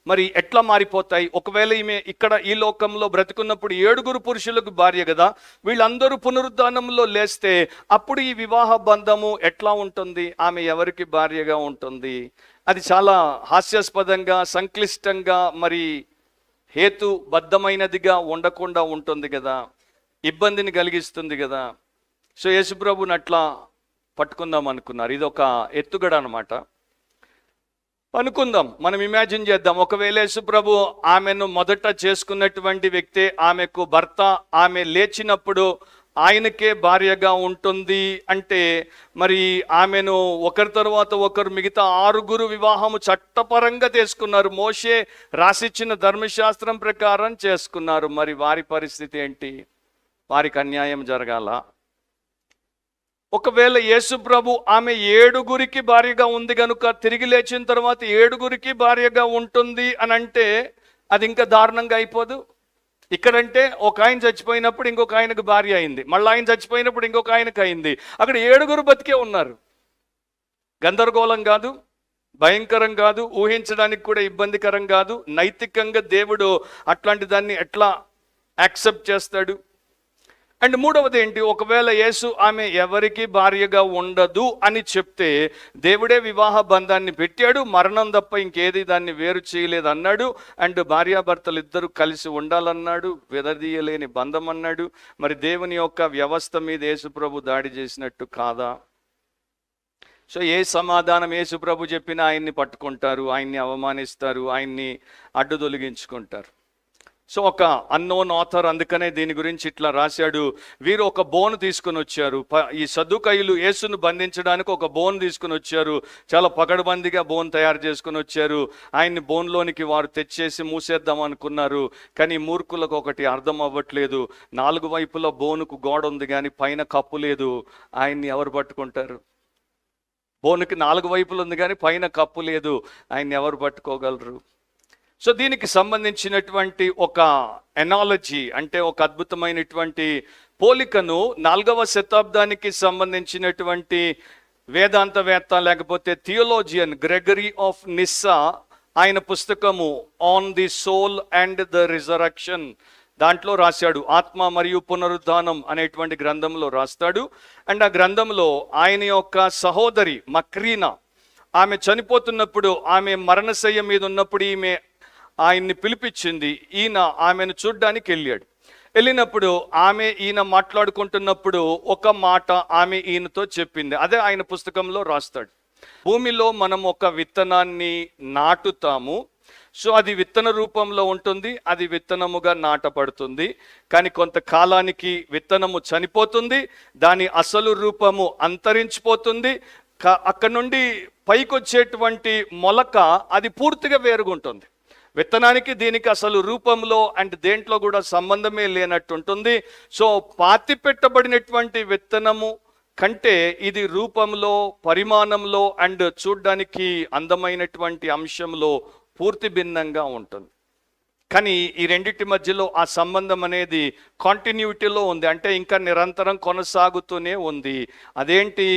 Speaker 1: మరి ఎట్లా మారిపోతాయి? ఒకవేళ ఈమె ఇక్కడ ఈ లోకంలో బ్రతికున్నప్పుడు 7 పురుషులకు భార్య కదా, వీళ్ళందరూ పునరుద్ధానంలో లేస్తే అప్పుడు ఈ వివాహ బంధము ఎట్లా ఉంటుంది? ఆమె ఎవరికి భార్యగా ఉంటుంది? అది చాలా హాస్యాస్పదంగా, సంక్లిష్టంగా, మరి హేతుబద్ధమైనదిగా ఉండకుండా ఉంటుంది కదా, ఇబ్బందిని కలిగిస్తుంది కదా. సో యేసుప్రభుని అట్లా పట్టుకుందాం అనుకున్నారు. ఇది ఒక ఎత్తుగడ అనమాట. అనుకుందాం, మనం ఇమాజిన్ చేద్దాం, ఒకవేళ యేసుప్రభు ఆమెను మొదట చేసుకున్నటువంటి వ్యక్తే ఆమెకు భర్త, ఆమె లేచినప్పుడు ఆయనకే భార్యగా ఉంటుంది అంటే, మరి ఆమెను ఒకరి తర్వాత ఒకరు మిగతా 6 వివాహము చట్టపరంగా చేసుకున్నారు. మోషే రాసిచ్చిన ధర్మశాస్త్రం ప్రకారం చేసుకున్నారు. మరి వారి పరిస్థితి ఏంటి? వారికి అన్యాయం జరగాల? ఒకవేళ యేసుప్రభు ఆమె 7 భార్యగా ఉంది కనుక తిరిగి లేచిన తర్వాత 7 భార్యగా ఉంటుంది అని అంటే అది ఇంకా దారుణంగా అయిపోదు? ఇక్కడంటే ఒక ఆయన చచ్చిపోయినప్పుడు ఇంకొక ఆయనకు భార్య అయింది, మళ్ళీ ఆయన చచ్చిపోయినప్పుడు ఇంకొక ఆయనకు అయింది. అక్కడ 7 బతికే ఉన్నారు. గందరగోళం కాదు, భయంకరం కాదు, ఊహించడానికి కూడా ఇబ్బందికరం కాదు. నైతికంగా దేవుడు అట్లాంటి దాన్ని ఎట్లా యాక్సెప్ట్ చేస్తాడు? అండ్ మూడవది ఏంటి? ఒకవేళ యేసు ఆమె ఎవరికి భార్యగా ఉండదు అని చెప్తే దేవుడే వివాహ బంధాన్ని పెట్టాడు, మరణం తప్ప ఇంకేది దాన్ని వేరు చేయలేదు అన్నాడు. అండ్ భార్యాభర్తలు ఇద్దరు కలిసి ఉండాలన్నాడు, విడదీయలేని బంధం అన్నాడు. మరి దేవుని యొక్క వ్యవస్థ మీద యేసుప్రభు దాడి చేసినట్టు కాదా? సో ఏ సమాధానం యేసుప్రభు చెప్పినా ఆయన్ని పట్టుకుంటారు, ఆయన్ని అవమానిస్తారు, ఆయన్ని అడ్డు తొలగించుకుంటారు. సో ఒక అన్నోన్ ఆథర్ అందుకనే దీని గురించి ఇట్లా రాశాడు. వీరు ఒక బోను తీసుకుని వచ్చారు. ఈ సద్దుకయ్యులు యేసును బంధించడానికి ఒక బోన్ తీసుకుని వచ్చారు. చాలా పకడ్బందీగా బోన్ తయారు చేసుకుని వచ్చారు. ఆయన్ని బోన్లోనికి వారు తెచ్చేసి మూసేద్దాం అనుకున్నారు. కానీ మూర్ఖులకు ఒకటి అర్థం అవ్వట్లేదు, 4 వైపుల బోనుకు గోడ ఉంది కానీ పైన కప్పు లేదు. ఆయన్ని ఎవరు పట్టుకుంటారు? బోనుకి 4 వైపులు ఉంది కానీ పైన కప్పు లేదు, ఆయన్ని ఎవరు పట్టుకోగలరు? సో దీనికి సంబంధించినటువంటి ఒక ఎనాలజీ అంటే ఒక అద్భుతమైనటువంటి పోలికను 4వ శతాబ్దానికి సంబంధించినటువంటి వేదాంతవేత్త లేకపోతే థియోలోజియన్ గ్రెగరీ ఆఫ్ నిస్సా ఆయన పుస్తకము on the soul and the resurrection దాంట్లో రాశాడు. ఆత్మ మరియు పునరుద్ధానం అనేటువంటి గ్రంథంలో రాస్తాడు. అండ్ ఆ గ్రంథంలో ఆయన యొక్క సహోదరి మక్రీనా, ఆమె చనిపోతున్నప్పుడు, ఆమె మరణశయ్య మీద ఉన్నప్పుడు ఈమె ఆయన్ని పిలిపించింది. ఈయన ఆమెను చూడ్డానికి వెళ్ళినప్పుడు ఆమె ఈయన మాట్లాడుకుంటున్నప్పుడు ఒక మాట ఆమె ఈయనతో చెప్పింది. అదే ఆయన పుస్తకంలో రాస్తాడు. భూమిలో మనం ఒక విత్తనాన్ని నాటుతాము. సో అది విత్తన రూపంలో ఉంటుంది, అది విత్తనముగా నాటపడుతుంది. కానీ కొంతకాలానికి విత్తనము చనిపోతుంది, దాని అసలు రూపము అంతరించిపోతుంది. అక్కడ నుండి పైకి వచ్చేటువంటి మొలక అది పూర్తిగా వేరుగుంటుంది. విత్తనానికి దీనికి అసలు రూపంలో అండ్ దేంట్లో కూడా సంబంధమే లేనట్టు ఉంటుంది. సో పాతి పెట్టబడినటువంటి విత్తనము కంటే ఇది రూపంలో, పరిమాణంలో అండ్ చూడ్డానికి అందమైనటువంటి అంశంలో పూర్తి భిన్నంగా ఉంటుంది. కానీ ఈ రెండింటి మధ్యలో ఆ సంబంధం అనేది కాంటిన్యూటీలో ఉంది, అంటే ఇంకా నిరంతరం కొనసాగుతూనే ఉంది. అదేంటి?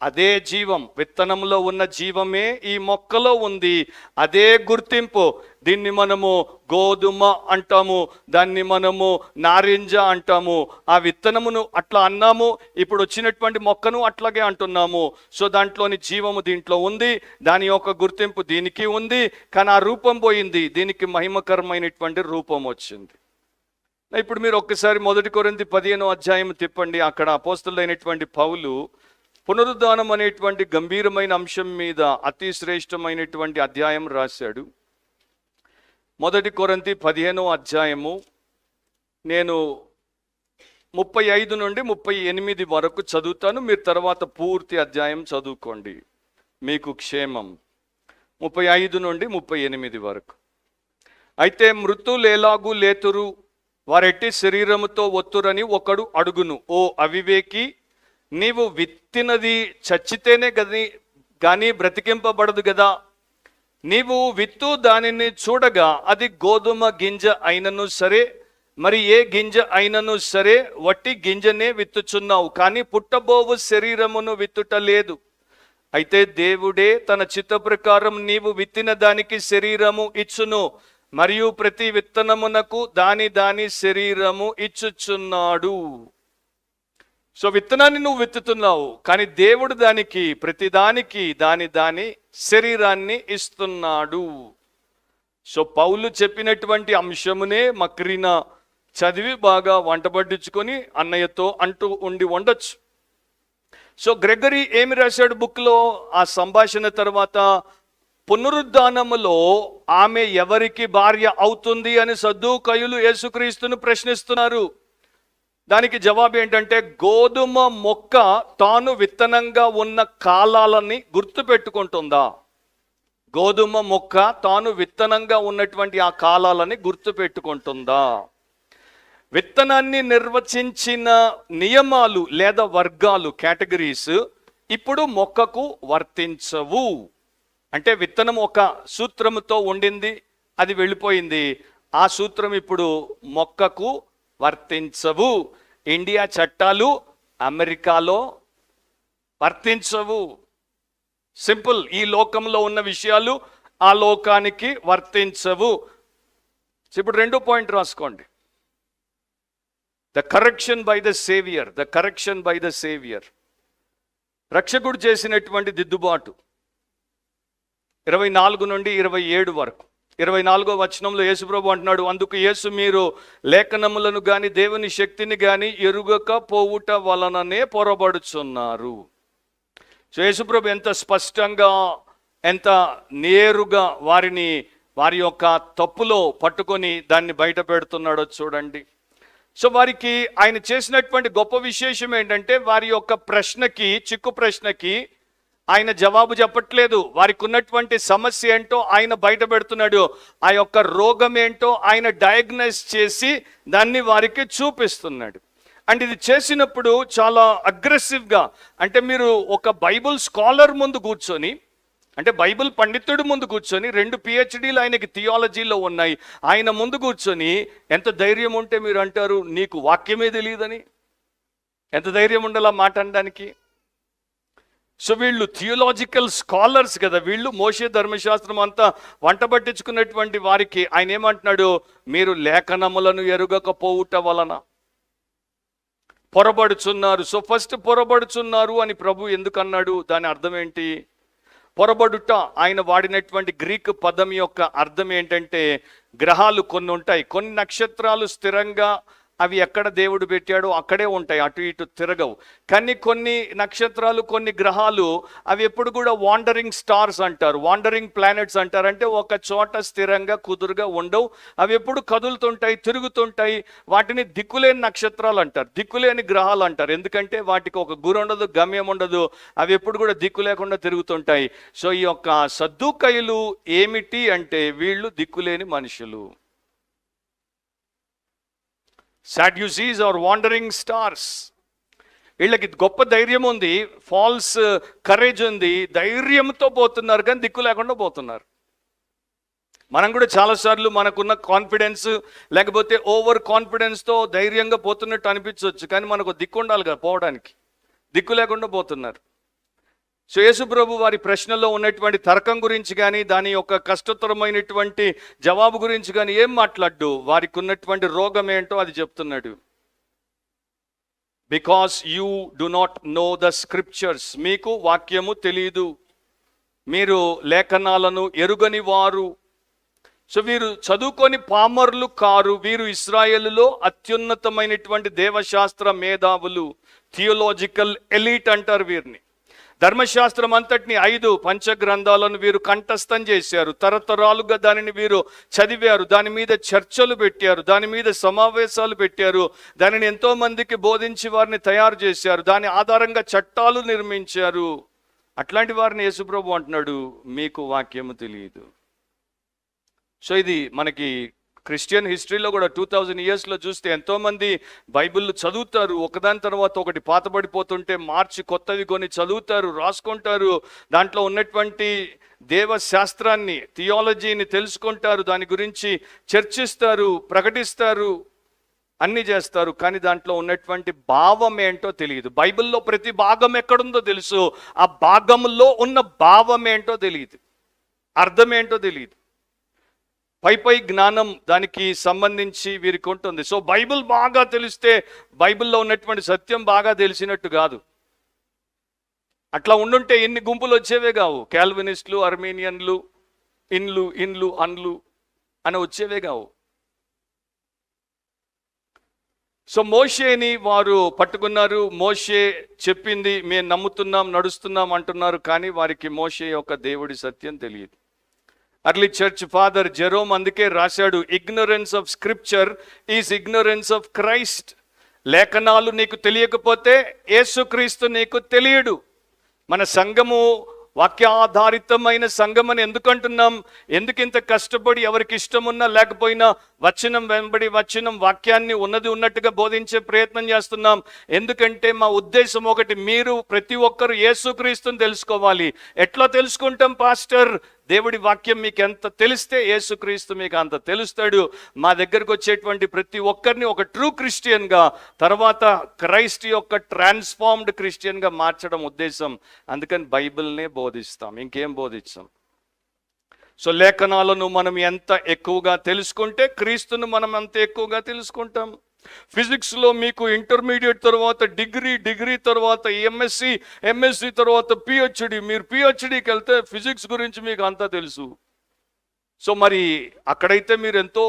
Speaker 1: అదే జీవం, విత్తనంలో ఉన్న జీవమే ఈ మొక్కలో ఉంది. అదే గుర్తింపు. దీన్ని మనము గోధుమ అంటాము, దాన్ని మనము నారింజ అంటాము. ఆ విత్తనమును అట్లా అన్నాము, ఇప్పుడు వచ్చినటువంటి మొక్కను అట్లాగే అంటున్నాము. సో దాంట్లోని జీవము దీంట్లో ఉంది, దాని యొక్క గుర్తింపు దీనికి ఉంది. కానీ ఆ రూపం పోయింది, దీనికి మహిమకరమైనటువంటి రూపం వచ్చింది. ఇప్పుడు మీరు ఒక్కసారి 1 కొరింథీ 15వ అధ్యాయం తిప్పండి. అక్కడ అపోస్తలుడైనటువంటి పౌలు పునరుద్ధానం అనేటువంటి గంభీరమైన అంశం మీద అతి శ్రేష్టమైనటువంటి అధ్యాయం రాశాడు. 1 కొరింథీ 15వ అధ్యాయము నేను 35 నుండి 38 వరకు చదువుతాను. మీరు తర్వాత పూర్తి అధ్యాయం చదువుకోండి, మీకు క్షేమం. 35 నుండి 38 వరకు. అయితే మృతులు ఎలాగూ లేతురు, వారెట్టి శరీరముతో ఒత్తురని ఒకడు అడుగును. ఓ అవివేకి, నీవు విత్తినది చచ్చితేనే కానీ బ్రతికింపబడదు కదా. నీవు విత్తు దానిని చూడగా అది గోధుమ గింజ అయినను సరే, మరి ఏ గింజ అయినను సరే వట్టి గింజనే విత్తుచున్నావు, కానీ పుట్టబోవు శరీరమును విత్తుట లేదు. అయితే దేవుడే తన చిత్త ప్రకారం నీవు విత్తిన దానికి శరీరము ఇచ్చును, మరియు ప్రతి విత్తనమునకు దాని దాని శరీరము ఇచ్చుచున్నాడు. సో విత్తనాన్ని నువ్వు విత్తుతున్నావు, కానీ దేవుడు దానికి ప్రతిదానికి దాని దాని శరీరాన్ని ఇస్తున్నాడు. సో పౌలు చెప్పినటువంటి అంశమునే మక్రీనా చదివి బాగా వంట పట్టించుకొని అన్నయ్యతో అంటూ ఉండొచ్చు. సో గ్రెగరీ ఏమి రాశాడు బుక్లో? ఆ సంభాషణ తర్వాత పునరుద్ధానములో ఆమె ఎవరికి భార్య అవుతుంది అని సద్దూకయులు యేసుక్రీస్తును ప్రశ్నిస్తున్నారు. దానికి జవాబు ఏంటంటే, గోధుమ మొక్క తాను విత్తనంగా ఉన్న కాలాలని గుర్తుపెట్టుకుంటుందా? గోధుమ మొక్క తాను విత్తనంగా ఉన్నటువంటి ఆ కాలాలని గుర్తుపెట్టుకుంటుందా? విత్తనాన్ని నిర్వచించిన నియమాలు లేదా వర్గాలు, కేటగిరీస్ ఇప్పుడు మొక్కకు వర్తించవు. అంటే విత్తనం ఒక సూత్రముతో ఉండింది, అది వెళ్ళిపోయింది. ఆ సూత్రం ఇప్పుడు మొక్కకు వర్తించవు. ఇండియా చట్టాలు అమెరికాలో వర్తించవు. సింపుల్. ఈ లోకంలో ఉన్న విషయాలు ఆ లోకానికి వర్తించవు. ఇప్పుడు రెండో పాయింట్ రాసుకోండి. The correction by the saviour. The correction by the saviour. రక్షకుడు చేసినటువంటి దిద్దుబాటు 24 నుండి 27 వరకు. 24వ వచనంలో యేసుప్రభు అంటున్నాడు, అందుకు యేసు, మీరు లేఖనములను గాని దేవుని శక్తిని గాని ఎరుగక పోవుట వలననే పొరబడుచున్నారు. సో యేసుప్రభు ఎంత స్పష్టంగా, ఎంత నేరుగా వారి యొక్క తప్పులో పట్టుకొని దాన్ని బయట పెడుతున్నాడో చూడండి. సో వారికి ఆయన చేసినటువంటి గొప్ప విశేషం ఏంటంటే, వారి యొక్క ప్రశ్నకి, చిక్కు ప్రశ్నకి ఆయన జవాబు చెప్పట్లేదు. వారికి ఉన్నటువంటి సమస్య ఏంటో ఆయన బయట పెడుతున్నాడు. ఆ యొక్క రోగం ఏంటో ఆయన డయాగ్నైజ్ చేసి దాన్ని వారికి చూపిస్తున్నాడు. అండ్ ఇది చేసినప్పుడు చాలా అగ్రెసివ్గా, అంటే మీరు ఒక బైబుల్ స్కాలర్ ముందు కూర్చొని, అంటే బైబిల్ పండితుడు ముందు కూర్చొని, 2 PhDలు ఆయనకి థియాలజీలో ఉన్నాయి, ఆయన ముందు కూర్చొని ఎంత ధైర్యం ఉంటే మీరు అంటారు నీకు వాక్యమే తెలియదని? ఎంత ధైర్యం ఉండాలి ఆ మాట అనడానికి? సో వీళ్ళు థియోలాజికల్ స్కాలర్స్ కదా, వీళ్ళు మోషే ధర్మశాస్త్రం అంతా వంట పట్టించుకున్నటువంటి వారికి ఆయన ఏమంటున్నాడు, మీరు లేఖనములను ఎరుగకపోవుట వలన పొరబడుచున్నారు. సో ఫస్ట్ పొరబడుచున్నారు అని ప్రభు ఎందుకు అన్నాడు? దాని అర్థం ఏంటి? పొరబడుట ఆయన వాడినటువంటి గ్రీక్ పదం యొక్క అర్థం ఏంటంటే, గ్రహాలు కొన్ని ఉంటాయి, కొన్ని నక్షత్రాలు స్థిరంగా అవి ఎక్కడ దేవుడు పెట్టాడో అక్కడే ఉంటాయి, అటు ఇటు తిరగవు. కానీ కొన్ని నక్షత్రాలు, కొన్ని గ్రహాలు అవి ఎప్పుడు కూడా వాండరింగ్ స్టార్స్ అంటారు, వాండరింగ్ ప్లానెట్స్ అంటారు. అంటే ఒక చోట స్థిరంగా కుదురుగా ఉండవు, అవి ఎప్పుడు కదులుతుంటాయి, తిరుగుతుంటాయి. వాటిని దిక్కులేని నక్షత్రాలు అంటారు, దిక్కులేని గ్రహాలు అంటారు. ఎందుకంటే వాటికి ఒక గురి ఉండదు, గమ్యం ఉండదు, అవి ఎప్పుడు కూడా దిక్కు లేకుండా తిరుగుతుంటాయి. సో ఈ యొక్క సద్దూకయులు ఏమిటి అంటే, వీళ్ళు దిక్కులేని మనుషులు. సాడ్యూసీస్ ఆర్ వాండరింగ్ స్టార్స్. వీళ్ళకి గొప్ప ధైర్యం ఉంది, ఫాల్స్ కరేజ్ ఉంది, ధైర్యంతో పోతున్నారు కానీ దిక్కు లేకుండా పోతున్నారు. మనం కూడా చాలాసార్లు మనకున్న కాన్ఫిడెన్స్ లేకపోతే ఓవర్ కాన్ఫిడెన్స్తో ధైర్యంగా పోతున్నట్టు అనిపించవచ్చు, కానీ మనకు దిక్కు ఉండాలి కదా పోవడానికి, దిక్కు లేకుండా పోతున్నారు. సో యేసుప్రభు వారి ప్రశ్నలో ఉన్నటువంటి తర్కం గురించి కానీ, దాని యొక్క కష్టతరమైనటువంటి జవాబు గురించి కానీ ఏం మాట్లాడు, వారికి ఉన్నటువంటి రోగం ఏంటో అది చెప్తున్నాడు. Because you do not know the scriptures. మీకు వాక్యము తెలియదు, మీరు లేఖనాలను ఎరుగని వారు. సో వీరు చదువుకొని పామరులు కారు, వీరు ఇశ్రాయేలులో అత్యున్నతమైనటువంటి దేవశాస్త్ర మేధావులు, థియోలాజికల్ ఎలీట్ అంటారు వీరిని. ధర్మశాస్త్రం అంతటిని 5 పంచగ్రంథాలను వీరు కంఠస్థం చేశారు, తరతరాలుగా దానిని వీరు చదివారు, దాని మీద చర్చలు పెట్టారు, దాని మీద సమావేశాలు పెట్టారు, దానిని ఎంతో మందికి బోధించి వారిని తయారు చేశారు, దాని ఆధారంగా చట్టాలు నిర్మించారు. అట్లాంటి వారిని యేసుప్రభు అంటున్నాడు, మీకు వాక్యము తెలియదు. సో ఇది మనకి క్రిస్టియన్ హిస్టరీలో కూడా 2000 ఇయర్స్లో చూస్తే ఎంతోమంది బైబిల్ చదువుతారు, ఒకదాని తర్వాత ఒకటి పాతబడిపోతుంటే మార్చి కొత్తవి కొని చదువుతారు, రాసుకుంటారు, దాంట్లో ఉన్నటువంటి దేవశాస్త్రాన్ని, థియాలజీని తెలుసుకుంటారు, దాని గురించి చర్చిస్తారు, ప్రకటిస్తారు. అన్ని చేస్తారు, కానీ దాంట్లో ఉన్నటువంటి భావం ఏంటో తెలియదు. బైబిల్లో ప్రతి భాగం ఎక్కడుందో తెలుసు, ఆ భాగంలో ఉన్న భావం ఏంటో తెలియదు, అర్థం ఏంటో తెలియదు. పై జ్ఞానం దానికి సంబంధించి వీరికి ఉంటుంది. సో బైబిల్ బాగా తెలిస్తే బైబిల్లో ఉన్నటువంటి సత్యం బాగా తెలిసినట్టు కాదు. అట్లా ఉండుంటే ఎన్ని గుంపులు వచ్చేవే కావు. క్యాల్వినిస్టులు, అర్మీనియన్లు, ఇన్లు అన్లు అని వచ్చేవే కావు. సో మోషేని వారు పట్టుకున్నారు. మోషే చెప్పింది మేము నమ్ముతున్నాం, నడుస్తున్నాం అంటున్నారు, కానీ వారికి మోషే యొక్క దేవుడి సత్యం తెలియదు. అర్లీ చర్చ్ ఫాదర్ జెరోమ్ అందుకే రాశాడు, ignorance of scripture is ignorance of Christ. లేఖనాలు నీకు తెలియకపోతే యేసుక్రీస్తు నీకు తెలియడు. మన సంఘము వాక్యాధారితమైన సంఘం అని ఎందుకంటున్నాం? ఎందుకు ఇంత కష్టపడి ఎవరికి ఇష్టమున్నా లేకపోయినా వచనం వెంబడి వచనం వాక్యాన్ని ఉన్నది ఉన్నట్టుగా బోధించే ప్రయత్నం చేస్తున్నాం? ఎందుకంటే మా ఉద్దేశం ఒకటి, మీరు ప్రతి ఒక్కరు యేసుక్రీస్తుని తెలుసుకోవాలి. ఎట్లా తెలుసుకుంటాం పాస్టర్? దేవుడి వాక్యం మీకు ఎంత తెలిస్తే యేసుక్రీస్తు మీకు అంత తెలుస్తాడు. మా దగ్గరకు వచ్చేటువంటి ప్రతి ఒక్కరిని ఒక ట్రూ క్రిస్టియన్గా, తర్వాత క్రైస్ట్ యొక్క ట్రాన్స్ఫార్మ్డ్ క్రిస్టియన్గా మార్చడం ఉద్దేశం. అందుకని బైబిల్నే బోధిస్తాం, ఇంకేం బోధిస్తాం. సో లేఖనాలను మనం ఎంత ఎక్కువగా తెలుసుకుంటే క్రీస్తును మనం అంత ఎక్కువగా తెలుసుకుంటాం. ఫిజిక్స్లో మీకు ఇంటర్మీడియట్ తర్వాత డిగ్రీ తర్వాత ఎంఎస్సి తర్వాత పిహెచ్డి. మీరు పిహెచ్డికి వెళ్తే ఫిజిక్స్ గురించి మీకు అంతా తెలుసు. సో మరి అక్కడైతే మీరు ఎంతో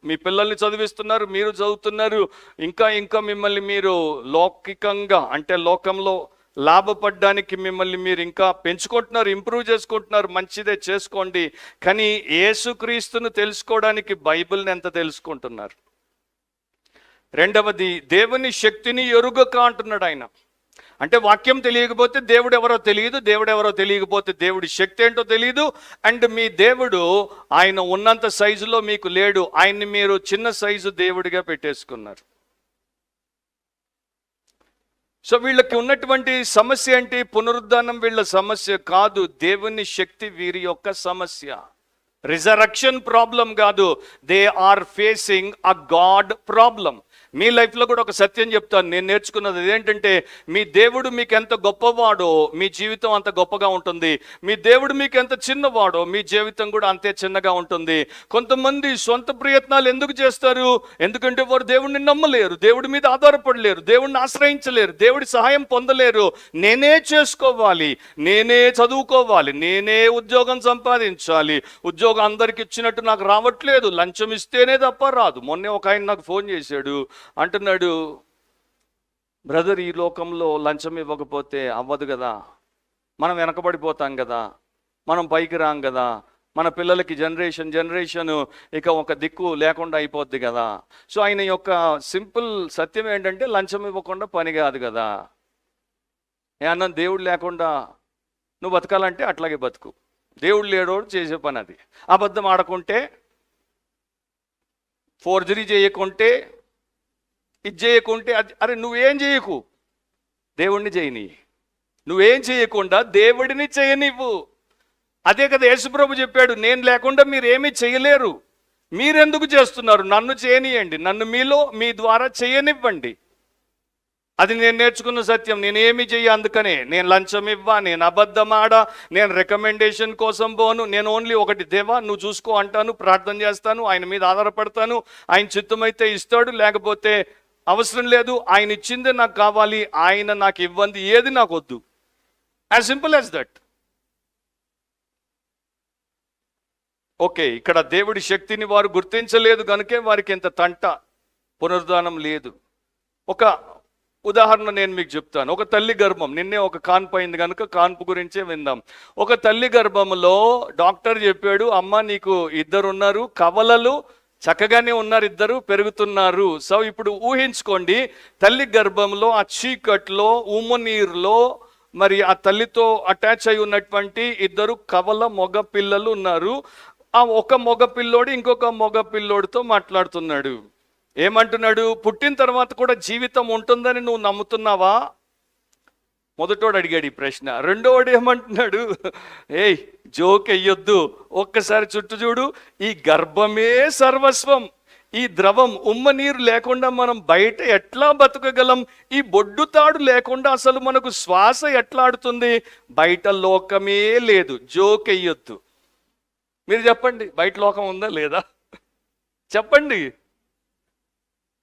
Speaker 1: మీ పిల్లల్ని చదివిస్తున్నారు, మీరు చదువుతున్నారు, ఇంకా మిమ్మల్ని మీరు లౌకికంగా అంటే లోకంలో లాభపడ్డానికి మిమ్మల్ని మీరు ఇంకా పెంచుకుంటున్నారు, ఇంప్రూవ్ చేసుకుంటున్నారు. మంచిదే, చేసుకోండి. కానీ యేసుక్రీస్తును తెలుసుకోవడానికి బైబిల్ని ఎంత తెలుసుకుంటున్నారు? రెండవది, దేవుని శక్తిని ఎరుగక అంటున్నాడు ఆయన. అంటే వాక్యం తెలియకపోతే దేవుడు ఎవరో తెలియదు, దేవుడు ఎవరో తెలియకపోతే దేవుడి శక్తి ఏంటో తెలియదు. అండ్ మీ దేవుడు ఆయన ఉన్నంత సైజులో మీకు లేడు, ఆయన్ని మీరు చిన్న సైజు దేవుడిగా పెట్టేసుకున్నారు. సో వీళ్ళకి ఉన్నటువంటి సమస్య ఏంటి? పునరుద్ధానం వీళ్ళ సమస్య కాదు, దేవుని శక్తి వీరి యొక్క సమస్య. రిజరక్షన్ ప్రాబ్లం కాదు, they are facing a God problem. మీ లైఫ్లో కూడా ఒక సత్యం చెప్తాను, నేను నేర్చుకున్నది ఏంటంటే, మీ దేవుడు మీకు ఎంత గొప్పవాడో మీ జీవితం అంత గొప్పగా ఉంటుంది. మీ దేవుడు మీకు ఎంత చిన్నవాడో మీ జీవితం కూడా అంతే చిన్నగా ఉంటుంది. కొంతమంది సొంత ప్రయత్నాలు ఎందుకు చేస్తారు? ఎందుకంటే వారు దేవుడిని నమ్మలేరు, దేవుడి మీద ఆధారపడలేరు, దేవుడిని ఆశ్రయించలేరు, దేవుడి సహాయం పొందలేరు. నేనే చేసుకోవాలి, నేనే చదువుకోవాలి, నేనే ఉద్యోగం సంపాదించాలి, ఉద్యోగం అందరికి ఇచ్చినట్టు నాకు రావట్లేదు, లంచం ఇస్తేనే తప్ప రాదు. మొన్నే ఒక ఆయన నాకు ఫోన్ చేశాడు, అంటున్నాడు, బ్రదర్ ఈ లోకంలో లంచం ఇవ్వకపోతే అవ్వదు కదా, మనం వెనకబడిపోతాం కదా, మనం పైకి రాం కదా, మన పిల్లలకి జనరేషన్ ఇక ఒక దిక్కు లేకుండా అయిపోద్ది కదా. సో ఆయన యొక్క సింపుల్ సత్యం ఏంటంటే, లంచం ఇవ్వకుండా పని కాదు కదా. ఏమన్నా దేవుడు లేకుండా నువ్వు బతకాలంటే అట్లాగే బతుకు, దేవుడు లేడోడు చేసే పని అది. అబద్ధం ఆడకుంటే, ఫోర్జరీ చేయకుంటే, ఇది చేయకుంటే అది. అరే నువ్వేం చేయకు, దేవుడిని చేయని. నువ్వేం చేయకుండా దేవుడిని చేయనివ్వు. అదే కదా యేసుప్రభు చెప్పాడు, నేను లేకుండా మీరు ఏమీ చేయలేరు, మీరెందుకు చేస్తున్నారు, నన్ను చేయనియండి, నన్ను మీలో మీ ద్వారా చేయనివ్వండి. అది నేను నేర్చుకున్న సత్యం. నేనేమి చెయ్య, అందుకనే నేను లంచం ఇవ్వా, నేను అబద్ధం ఆడా, నేను రికమెండేషన్ కోసం పోను. నేను ఓన్లీ ఒకటి, దేవా నువ్వు చూసుకో అంటాను, ప్రార్థన చేస్తాను, ఆయన మీద ఆధారపడతాను. ఆయన చిత్తమైతే ఇస్తాడు, లేకపోతే అవసరం లేదు. ఆయన ఇచ్చిందే నాకు కావాలి, ఆయన నాకు ఇవ్వంది ఏది నాకు వద్దు. As simple as that. Okay, ఇక్కడ దేవుడి శక్తిని వారు గుర్తించలేదు కనుకే వారికి ఎంత తంట, పునరుద్ధానం లేదు. ఒక ఉదాహరణ నేను మీకు చెప్తాను. ఒక తల్లి గర్భం, నిన్నే ఒక కాన్పు అయింది కనుక కాన్పు గురించే విందాం. ఒక తల్లి గర్భంలో డాక్టర్ చెప్పాడు, అమ్మ నీకు ఇద్దరున్నారు, కవలలు చక్కగానే ఉన్నారు, ఇద్దరు పెరుగుతున్నారు. సో ఇప్పుడు ఊహించుకోండి, తల్లి గర్భంలో ఆ చీకట్లో ఉమ్మనీరులో మరి ఆ తల్లితో అటాచ్ అయి ఉన్నటువంటి ఇద్దరు కవల మగ పిల్లలు ఉన్నారు. ఆ ఒక మగ పిల్లోడు ఇంకొక మగ పిల్లోడితో మాట్లాడుతున్నాడు. ఏమంటున్నాడు? పుట్టిన తర్వాత కూడా జీవితం ఉంటుందని నువ్వు నమ్ముతున్నావా? మొదటోడు అడిగాడు ఈ ప్రశ్న. రెండోవాడు ఏమంటున్నాడు? ఏయ్ జోక్ అయ్యొద్దు, ఒక్కసారి చుట్టూ చూడు, ఈ గర్భమే సర్వస్వం, ఈ ద్రవం ఉమ్మ నీరు లేకుండా మనం బయట ఎట్లా బతకగలం? ఈ బొడ్డు తాడు లేకుండా అసలు మనకు శ్వాస ఎట్లా ఆడుతుంది? బయట లోకమే లేదు. జోకెయ్యొద్దు. మీరు చెప్పండి, బయట లోకం ఉందా లేదా? చెప్పండి.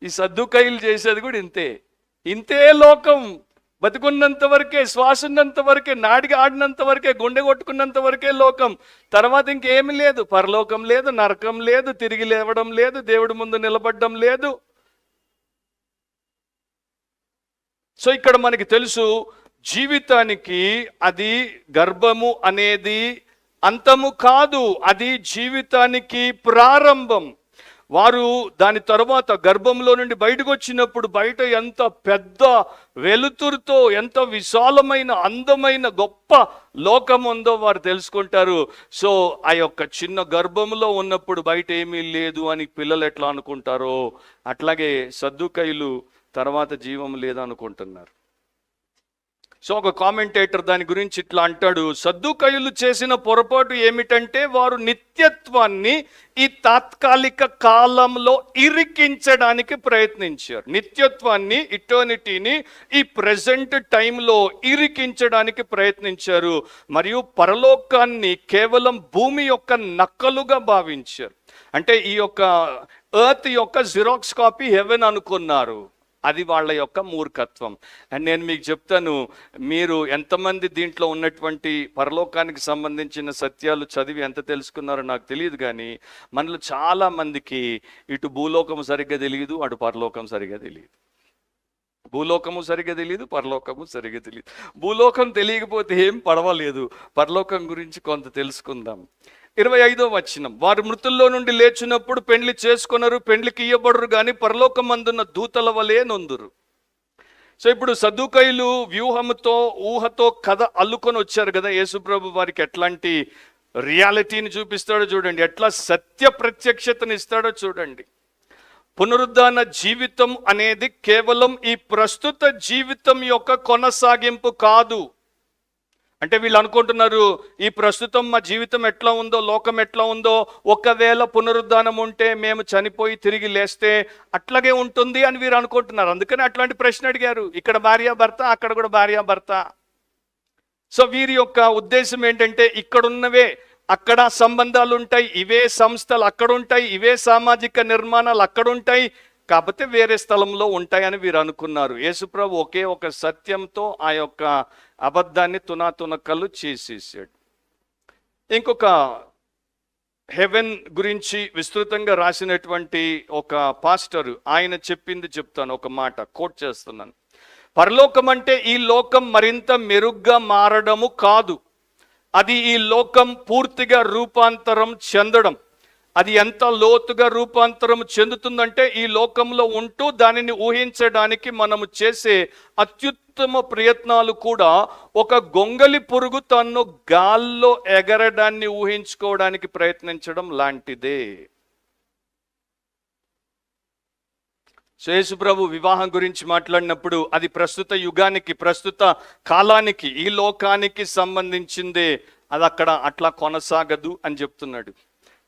Speaker 1: ఈ సద్దుకాయలు చేసేది కూడా ఇంతే లోకం. బతుకున్నంత వరకే, శ్వాస ఉన్నంత వరకే, నాడికి ఆడినంత వరకే, గుండె కొట్టుకున్నంత వరకే లోకం. తర్వాత ఇంకేమి లేదు. పరలోకం లేదు, నరకం లేదు, తిరిగి లేవడం లేదు, దేవుడి ముందు నిలబడడం లేదు. సో ఇక్కడ మనకి తెలుసు, జీవితానికి అది గర్భము అనేది అంతము కాదు, అది జీవితానికి ప్రారంభం. వారు దాని తర్వాత గర్భంలో నుండి బయటకు వచ్చినప్పుడు బయట ఎంత పెద్ద వెలుతురుతో, ఎంత విశాలమైన అందమైన గొప్ప లోకం ఉందో వారు తెలుసుకుంటారు. సో ఆ యొక్క చిన్న గర్భంలో ఉన్నప్పుడు బయట ఏమీ లేదు అని పిల్లలు ఎట్లా అనుకుంటారో, అట్లాగే సద్దుకైలు తర్వాత జీవం లేదనుకుంటున్నారు. సో ఒక కామెంటేటర్ దాని గురించి ఇట్లా అంటాడు, సద్దుకైలు చేసిన పొరపాటు ఏమిటంటే వారు నిత్యత్వాన్ని ఈ తాత్కాలిక కాలంలో ఇరికించడానికి ప్రయత్నించారు. నిత్యత్వాన్ని, ఇటర్నిటీని ఈ ప్రెజెంట్ టైంలో ఇరికించడానికి ప్రయత్నించారు. మరియు పరలోకాన్ని కేవలం భూమి యొక్క నక్కలుగా భావించారు. అంటే ఈ యొక్క ఎర్త్ యొక్క జిరాక్స్ కాపీ హెవెన్ అనుకున్నారు. అది వాళ్ళ యొక్క మూర్ఖత్వం. అండ్ నేను మీకు చెప్తాను, మీరు ఎంతమంది దీంట్లో ఉన్నటువంటి పరలోకానికి సంబంధించిన సత్యాలు చదివి ఎంత తెలుసుకున్నారో నాకు తెలియదు, కానీ మనలో చాలా మందికి ఇటు భూలోకము సరిగ్గా తెలియదు, అటు పరలోకం సరిగ్గా తెలియదు. భూలోకము సరిగ్గా తెలియదు, పరలోకము సరిగ్గా తెలియదు. భూలోకం తెలియకపోతే ఏం పర్వాలేదు, పరలోకం గురించి కొంత తెలుసుకుందాం. 25వ వచనం, వారు మృతుల్లో నుండి లేచినప్పుడు పెండ్లి చేసుకొనరు, పెండ్లికి ఇయ్యబడరు, కానీ పరలోకమందున్న దూతల వలె నొందురు. సో ఇప్పుడు సద్దుకైలు వ్యూహంతో, ఊహతో కథ అల్లుకొని వచ్చారు కదా. యేసుప్రభు వారికి ఎట్లాంటి రియాలిటీని చూపిస్తాడో చూడండి, ఎట్లా సత్య ప్రత్యక్షతని ఇస్తాడో చూడండి. పునరుద్ధాన జీవితం అనేది కేవలం ఈ ప్రస్తుత జీవితం యొక్క కొనసాగింపు కాదు. అంటే వీళ్ళు అనుకుంటున్నారు, ఈ ప్రస్తుతం మా జీవితం ఎట్లా ఉందో, లోకం ఎట్లా ఉందో, ఒకవేళ పునరుద్ధానం ఉంటే, మేము చనిపోయి తిరిగి లేస్తే అట్లాగే ఉంటుంది అని వీరు అనుకుంటున్నారు. అందుకని అట్లాంటి ప్రశ్న అడిగారు. ఇక్కడ భార్యాభర్త, అక్కడ కూడా భార్యాభర్త. సో వీరి యొక్క ఉద్దేశం ఏంటంటే, ఇక్కడున్నవే అక్కడ సంబంధాలు ఉంటాయి, ఇవే సంస్థలు అక్కడ ఉంటాయి, ఇవే సామాజిక నిర్మాణాలు అక్కడ ఉంటాయి, కాకపోతే వేరే స్థలంలో ఉంటాయని వీరు అనుకున్నారు. యేసుప్రభు ఒకే ఒక సత్యంతో ఆ యొక్క అబద్ధాన్ని తునాతునకలు చేసేసాడు. ఇంకొక హెవెన్ గురించి విస్తృతంగా రాసినటువంటి ఒక పాస్టర్, ఆయన చెప్పింది చెప్తాను, ఒక మాట కోట్ చేస్తున్నాను. పరలోకం అంటే ఈ లోకం మరింత మెరుగ్గా మారడము కాదు, అది ఈ లోకం పూర్తిగా రూపాంతరం చెందడం. అది ఎంత లోతుగా రూపాంతరం చెందుతుందంటే, ఈ లోకంలో ఉంటూ దానిని ఊహించడానికి మనము చేసే అత్యుత్తమ ప్రయత్నాలు కూడా ఒక గొంగలి పురుగు తన్ను గాల్లో ఎగరడాన్ని ఊహించుకోవడానికి ప్రయత్నించడం లాంటిదే. యేసుప్రభు వివాహం గురించి మాట్లాడినప్పుడు అది ప్రస్తుత యుగానికి, ప్రస్తుత కాలానికి, ఈ లోకానికి సంబంధించిందే, అది అక్కడ అట్లా కొనసాగదు అని చెప్తున్నాడు.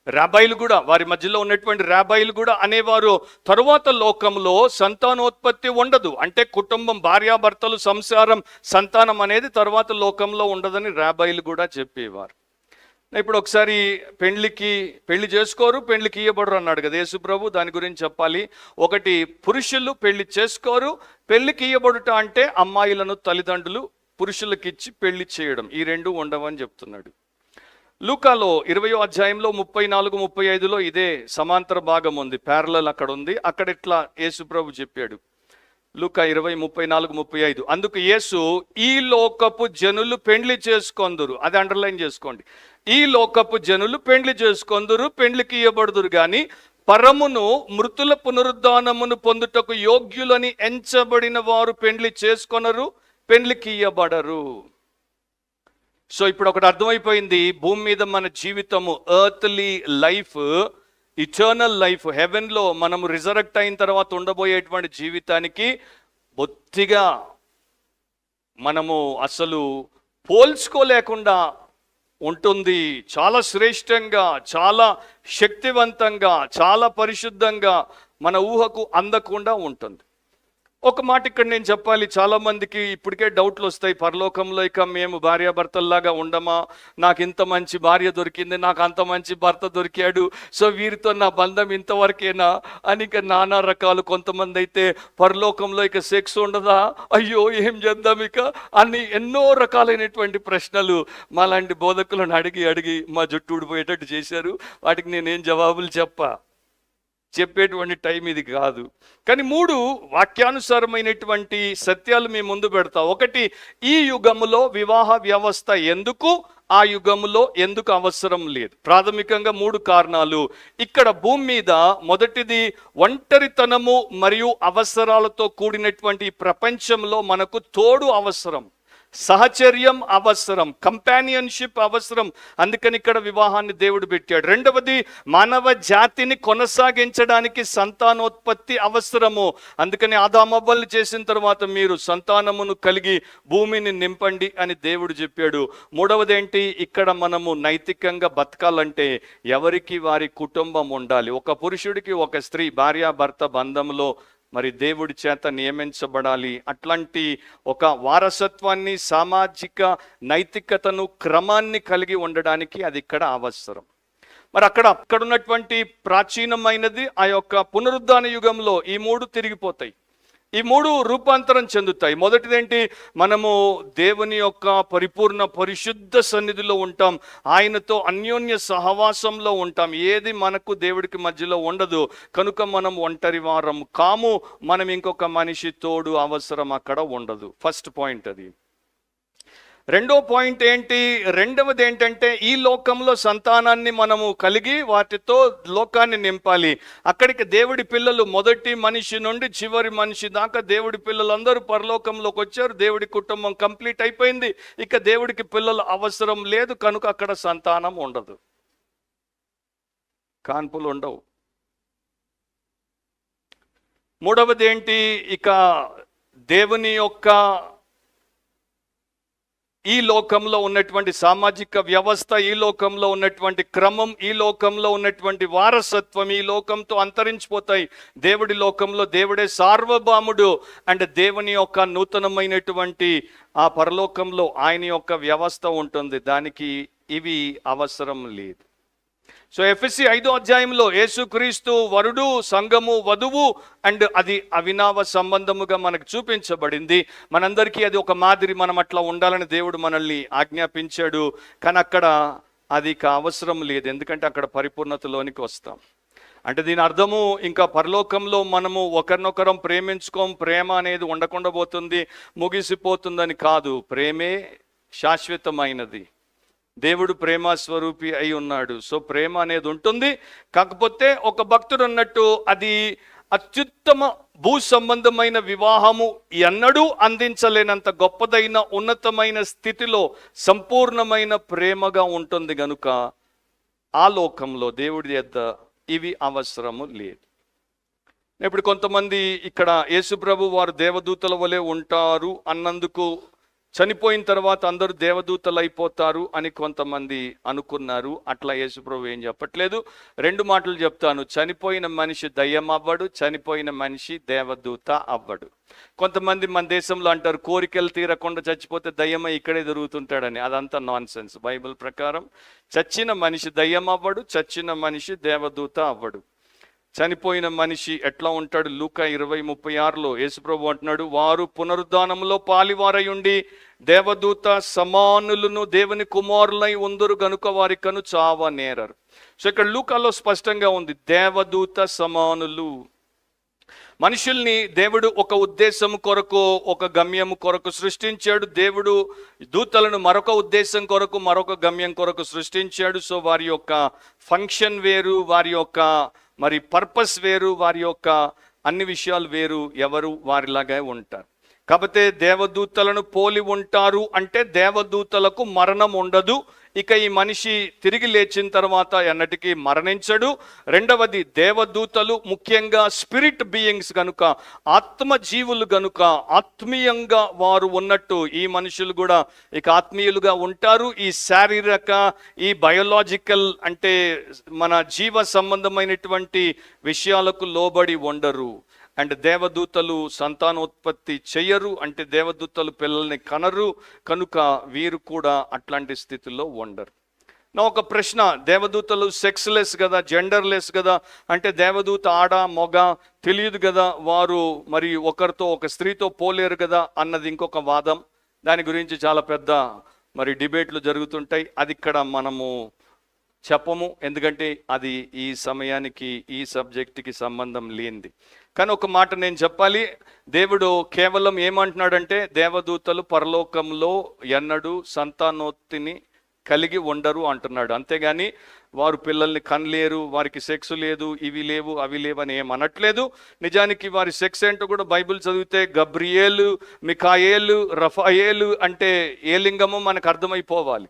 Speaker 1: రాబాయిలు కూడా, వారి మధ్యలో ఉన్నటువంటి రాబాయిలు కూడా అనేవారు, తరువాత లోకంలో సంతానోత్పత్తి ఉండదు. అంటే కుటుంబం, భార్యాభర్తలు, సంసారం, సంతానం అనేది తరువాత లోకంలో ఉండదని రాబాయిలు కూడా చెప్పేవారు. ఇప్పుడు ఒకసారి పెళ్లి చేసుకోరు, పెళ్లికి ఇయ్యబడరు అన్నాడు కదా యేసుప్రభు. దాని గురించి చెప్పాలి. ఒకటి, పురుషులు పెళ్లి చేసుకోరు, పెళ్లికి ఇయ్యబడుట అంటే అమ్మాయిలను తల్లిదండ్రులు పురుషులకిచ్చి పెళ్లి చేయడం, ఈ రెండు ఉండవని చెప్తున్నాడు. లూకాలో 20వ అధ్యాయంలో 34-35లో ఇదే సమాంతర భాగం ఉంది, ప్యారలల్ అక్కడ ఉంది. అక్కడ ఇట్లా యేసుప్రభు చెప్పాడు. లూకా 20:34-35. అందుకు యేసు, ఈ లోకపు జనులు పెండ్లి చేసుకొందురు, అది అండర్లైన్ చేసుకోండి, ఈ లోకపు జనులు పెండ్లి చేసుకొందురు, పెండ్లికి ఇయ్యబడుదురు, కానీ పరమును మృతుల పునరుద్ధానమును పొందుటకు యోగ్యులని ఎంచబడిన వారు పెండ్లి చేసుకొనరు, పెండ్లికి ఇయ్యబడరు. సో ఇప్పుడు ఒకటి అర్థమైపోయింది, భూమి మీద మన జీవితము ఎర్త్లీ లైఫ్, ఇటర్నల్ లైఫ్, హెవెన్లో మనము రిజరెక్ట్ అయిన తర్వాత ఉండబోయేటువంటి జీవితానికి బొత్తిగా మనము అసలు పోల్చుకోలేకుండా ఉంటుంది. చాలా శ్రేష్టంగా, చాలా శక్తివంతంగా, చాలా పరిశుద్ధంగా, మన ఊహకు అందకుండా ఉంటుంది. ఒక మాట ఇక్కడ నేను చెప్పాలి, చాలా మందికి ఇప్పటికే డౌట్లు వస్తాయి. పరలోకంలో ఇక మేము భార్యాభర్తల్లాగా ఉండమా? నాకు ఇంత మంచి భార్య దొరికింది, నాకు అంత మంచి భర్త దొరికాడు, సో వీరితో నా బంధం ఇంతవరకేనా అని ఇక నానా రకాలు. కొంతమంది అయితే పరలోకంలో ఇక సెక్స్ ఉండదా, అయ్యో ఏం చేద్దాం ఇక అని ఎన్నో రకాలైనటువంటి ప్రశ్నలు మాలాంటి బోధకులను అడిగి మా జుట్టు ఊడిపోయేటట్టు చేశారు. వాటికి నేనేం జవాబులు చెప్పేటువంటి టైం ఇది కాదు. కానీ 3 వాక్యానుసారమైనటువంటి సత్యాలు మీ ముందు పెడతా. ఒకటి, ఈ యుగములో వివాహ వ్యవస్థ ఎందుకు, ఆ యుగములో ఎందుకు అవసరం లేదు. ప్రాథమికంగా 3 కారణాలు ఇక్కడ భూమి మీద. మొదటిది, ఒంటరితనము మరియు అవసరాలతో కూడినటువంటి ప్రపంచంలో మనకు తోడు అవసరం, సహచర్యం అవసరం, కంపానియన్షిప్ అవసరం. అందుకని ఇక్కడ వివాహాన్ని దేవుడు పెట్టాడు. రెండవది, మానవ జాతిని కొనసాగించడానికి సంతానోత్పత్తి అవసరము. అందుకని ఆదామవ్వల్ని చేసిన తర్వాత మీరు సంతానమును కలిగి భూమిని నింపండి అని దేవుడు చెప్పాడు. మూడవది ఏంటి, ఇక్కడ మనము నైతికంగా బతకాలంటే ఎవరికి వారి కుటుంబం ఉండాలి. ఒక పురుషుడికి ఒక స్త్రీ భార్యాభర్త బంధంలో మరి దేవుడి చేత నియమించబడాలి. అట్లాంటి ఒక వారసత్వాన్ని, సామాజిక నైతికతను, క్రమాన్ని కలిగి ఉండడానికి అది ఇక్కడ అవసరం. మరి అక్కడ ఉన్నటువంటి ప్రాచీనమైనది ఆ యొక్క పునరుద్ధాన యుగంలో ఈ 3 తిరిగిపోతాయి. ఈ 3 రూపాంతరం చెందుతాయి. మొదటిదేంటి, మనము దేవుని యొక్క పరిపూర్ణ పరిశుద్ధ సన్నిధిలో ఉంటాం, ఆయనతో అన్యోన్య సహవాసంలో ఉంటాం. ఏది మనకు దేవుడికి మధ్యలో ఉండదు, కనుక మనం ఒంటరి వారం కాము. మనం ఇంకొక మనిషి తోడు అవసరం అక్కడ ఉండదు. ఫస్ట్ పాయింట్ అది. రెండో పాయింట్ ఏంటి, రెండవది ఏంటంటే ఈ లోకంలో సంతానాన్ని మనము కలిగి వాటితో లోకాన్ని నింపాలి. అక్కడికి దేవుడి పిల్లలు మొదటి మనిషి నుండి చివరి మనిషి దాకా దేవుడి పిల్లలందరూ పరలోకంలోకి వచ్చారు. దేవుడి కుటుంబం కంప్లీట్ అయిపోయింది. ఇక దేవుడికి పిల్లలు అవసరం లేదు, కనుక అక్కడ సంతానం ఉండదు, కాన్పులు ఉండవు. మూడవది ఏంటి, ఇక దేవుని యొక్క ఈ లోకంలో ఉన్నటువంటి సామాజిక వ్యవస్థ, ఈ లోకంలో ఉన్నటువంటి క్రమం, ఈ లోకంలో ఉన్నటువంటి వారసత్వం ఈ లోకంతో అంతరించిపోతాయి. దేవుడి లోకంలో దేవుడే సార్వభౌముడు. అండ్ దేవుని యొక్క నూతనమైనటువంటి ఆ పరలోకంలో ఆయన యొక్క వ్యవస్థ ఉంటుంది. దానికి ఇవి అవసరం లేదు. సో ఎఫెసీ 5వ అధ్యాయంలో యేసుక్రీస్తు వరుడు, సంఘము వధువు, అండ్ అది అవినావ సంబంధముగా మనకు చూపించబడింది. మనందరికీ అది ఒక మాదిరి, మనం అట్లా ఉండాలని దేవుడు మనల్ని ఆజ్ఞాపించాడు. కానీ అక్కడ అది అవసరం లేదు, ఎందుకంటే అక్కడ పరిపూర్ణతలోనికి వస్తాం. అంటే దీని అర్థము ఇంకా పరలోకంలో మనము ఒకరినొకరం ప్రేమించుకోం, ప్రేమ అనేది ఉండకుండా పోతుంది, ముగిసిపోతుందని కాదు. ప్రేమే శాశ్వతమైనది. దేవుడు ప్రేమ స్వరూపి అయి ఉన్నాడు. సో ప్రేమ అనేది ఉంటుంది. కాకపోతే ఒక భక్తుడు అన్నట్టు అది అత్యుత్తమ భూ సంబంధమైన వివాహము ఎన్నడూ అందించలేనంత గొప్పదైన ఉన్నతమైన స్థితిలో సంపూర్ణమైన ప్రేమగా ఉంటుంది. గనుక ఆ లోకంలో దేవుడి యొద్ద ఇవి అవసరము లేదు. ఇప్పుడు కొంతమంది ఇక్కడ యేసుప్రభు వారు దేవదూతల వలె ఉంటారు అన్నందుకు చనిపోయిన తర్వాత అందరూ దేవదూతలు అయిపోతారు అని కొంతమంది అనుకున్నారు. అట్లా యేసుప్రభు ఏం చెప్పట్లేదు. 2 మాటలు చెప్తాను. చనిపోయిన మనిషి దయ్యం అవ్వడు, చనిపోయిన మనిషి దేవదూత అవ్వడు. కొంతమంది మన దేశంలో అంటారు కోరికలు తీరకుండా చచ్చిపోతే దయ్యమై ఇక్కడే దొరుకుతుంటాడని. అదంతా నాన్ సెన్స్. బైబిల్ ప్రకారం చచ్చిన మనిషి దయ్యం అవ్వడు, చచ్చిన మనిషి దేవదూత అవ్వడు. చనిపోయిన మనిషి ఎట్లా ఉంటాడు? లూకా 20:36లో యేసుప్రభు అంటున్నాడు, వారు పునరుద్ధానంలో పాలివారై ఉండి దేవదూత సమానులను దేవుని కుమారులై ఉందరు గనుక వారికను చావ నేరరు. సో ఇక్కడ లూకాలో స్పష్టంగా ఉంది, దేవదూత సమానులు. మనుషుల్ని దేవుడు ఒక ఉద్దేశం కొరకు, ఒక గమ్యం కొరకు సృష్టించాడు. దేవుడు దూతలను మరొక ఉద్దేశం కొరకు, మరొక గమ్యం కొరకు సృష్టించాడు. సో వారి యొక్క ఫంక్షన్ వేరు, వారి యొక్క మరి పర్పస్ వేరు, వారి యొక్క అన్ని విషయాలు వేరు. ఎవరు వారిలాగే ఉంటారు. కాబట్టి దేవదూతలను పోలి ఉంటారు అంటే దేవదూతలకు మరణం ఉండదు. ఇక ఈ మనిషి తిరిగి లేచిన తర్వాత ఎన్నటికీ మరణించడు. రెండవది, దేవదూతలు ముఖ్యంగా స్పిరిట్ బీయింగ్స్ గనుక, ఆత్మజీవులు గనుక ఆత్మీయంగా వారు ఉన్నట్టు ఈ మనుషులు కూడా ఇక ఆత్మీయులుగా ఉంటారు. ఈ శారీరక, ఈ బయోలాజికల్ అంటే మన జీవ సంబంధమైనటువంటి విషయాలకు లోబడి ఉండరు. అండ్ దేవదూతలు సంతానోత్పత్తి చెయ్యరు, అంటే దేవదూతలు పిల్లల్ని కనరు, కనుక వీరు కూడా అట్లాంటి స్థితిలో ఉండరు. నా ఒక ప్రశ్న, దేవదూతలు సెక్స్లెస్ కదా, జెండర్లెస్ కదా, అంటే దేవదూత ఆడ మొగ తెలియదు కదా, వారు మరి ఒకరితో ఒక స్త్రీతో పోలేరు కదా అన్నది ఇంకొక వాదం. దాని గురించి చాలా పెద్ద మరి డిబేట్లు జరుగుతుంటాయి. అది ఇక్కడ మనము చెప్పము, ఎందుకంటే అది ఈ సమయానికి ఈ సబ్జెక్టుకి సంబంధం లేనిది. కానీ ఒక మాట నేను చెప్పాలి, దేవుడు కేవలం ఏమంటున్నాడంటే దేవదూతలు పరలోకంలో ఎన్నడూ సంతానోత్తిని కలిగి ఉండరు అంటున్నాడు. అంతేగాని వారు పిల్లల్ని కనలేరు, వారికి సెక్స్ లేదు, ఇవి లేవు అవి లేవు అని ఏమనట్లేదు. నిజానికి వారి సెక్స్ ఏంటో కూడా బైబిల్ చదివితే గబ్రియేలు, మికాయేలు, రఫాయేలు అంటే ఏ లింగమో మనకు అర్థమైపోవాలి.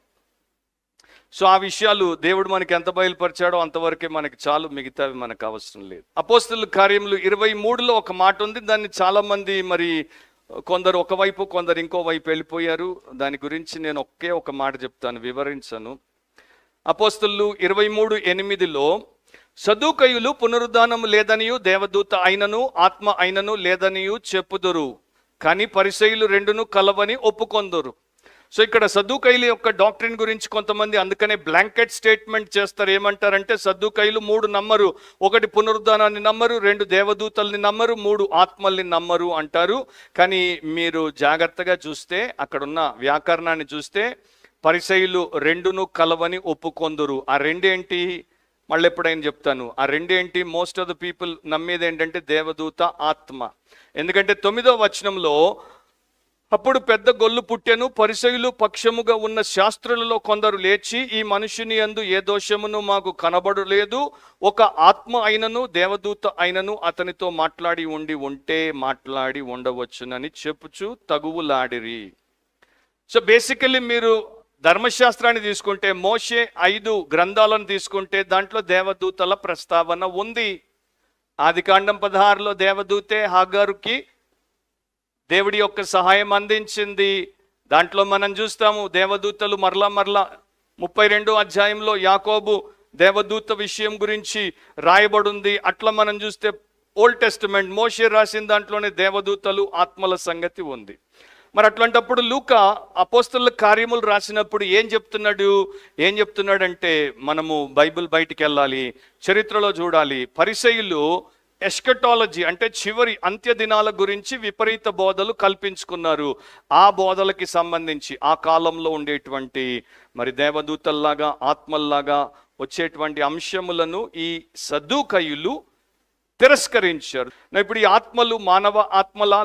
Speaker 1: సో ఆ విషయాలు దేవుడు మనకి ఎంత బయలుపరిచాడో అంతవరకే మనకి చాలు, మిగతావి మనకు అవసరం లేదు. అపోస్తలుల కార్యములు 23లో ఒక మాట ఉంది, దాన్ని చాలా మంది మరి కొందరు ఒకవైపు కొందరు ఇంకో వైపు వెళ్ళిపోయారు. దాని గురించి నేను ఒక మాట చెప్తాను, వివరించను. అపోస్తలులు 23:8లో సదూకయులు పునరుద్ధానము లేదనియు దేవదూత అయినను ఆత్మ అయినను లేదనియు చెప్పుదురు, కానీ పరిసయ్యులు రెండును కలవని ఒప్పుకొందురు. సో ఇక్కడ సద్దూకైల యొక్క డాక్ట్రిన్ గురించి కొంతమంది అందుకనే బ్లాంకెట్ స్టేట్మెంట్ చేస్తారు. ఏమంటారంటే సద్దూకైలు 3 నమ్మరు, 1 పునరుద్ధానాన్ని నమ్మరు, 2 దేవదూతల్ని నమ్మరు, 3 ఆత్మల్ని నమ్మరు అంటారు. కానీ మీరు జాగ్రత్తగా చూస్తే అక్కడున్న వ్యాకరణాన్ని చూస్తే పరిసయ్యులు రెండును కలవని ఒప్పుకొందురు. ఆ రెండేంటి మళ్ళీ ఎప్పుడైనా చెప్తాను. ఆ రెండేంటి, మోస్ట్ ఆఫ్ ద పీపుల్ నమ్మేది ఏంటంటే దేవదూత, ఆత్మ. ఎందుకంటే 9వ వచనంలో అప్పుడు పెద్ద గొల్లు పుట్టెను, పరిసయ్యులు పక్షముగా ఉన్న శాస్త్రులలో కొందరు లేచి ఈ మనుషుని యందు ఏ దోషమును మాకు కనబడలేదు, ఒక ఆత్మ అయినను దేవదూత అయినను అతనితో మాట్లాడి ఉంటే మాట్లాడి ఉండవచ్చునని చెప్పుచు తగువులాడిరి. సో బేసికల్లీ మీరు ధర్మశాస్త్రాన్ని తీసుకుంటే, మోషే 5 గ్రంథాలను తీసుకుంటే దాంట్లో దేవదూతల ప్రస్తావన ఉంది. ఆదికాండం 16లో దేవదూతే హాగారుకి దేవుడి యొక్క సహాయం అందించింది. దాంట్లో మనం చూస్తాము దేవదూతలు మరలా 32వ అధ్యాయంలో యాకోబు దేవదూత విషయం గురించి రాయబడింది. అట్లా మనం చూస్తే ఓల్డ్ టెస్టిమెంట్ మోషే రాసిన దాంట్లోనే దేవదూతలు ఆత్మల సంగతి ఉంది. మరి అట్లాంటప్పుడు లూకా అపోస్తలుల కార్యములు రాసినప్పుడు ఏం చెప్తున్నాడంటే మనము బైబిల్ బయటికి వెళ్ళాలి, చరిత్రలో చూడాలి. పరిసయ్యులు ఎస్కటాలజీ అంటే చివరి అంత్య దినాల గురించి విపరీత బోధలు కల్పించుకున్నారు. ఆ బోధలకి సంబంధించి ఆ కాలంలో ఉండేటువంటి మరి దేవదూతల్లాగా ఆత్మల్లాగా వచ్చేటువంటి అంశములను ఈ సద్దూకయులు తిరస్కరించారు. ఇప్పుడు ఈ ఆత్మలు మానవ ఆత్మలా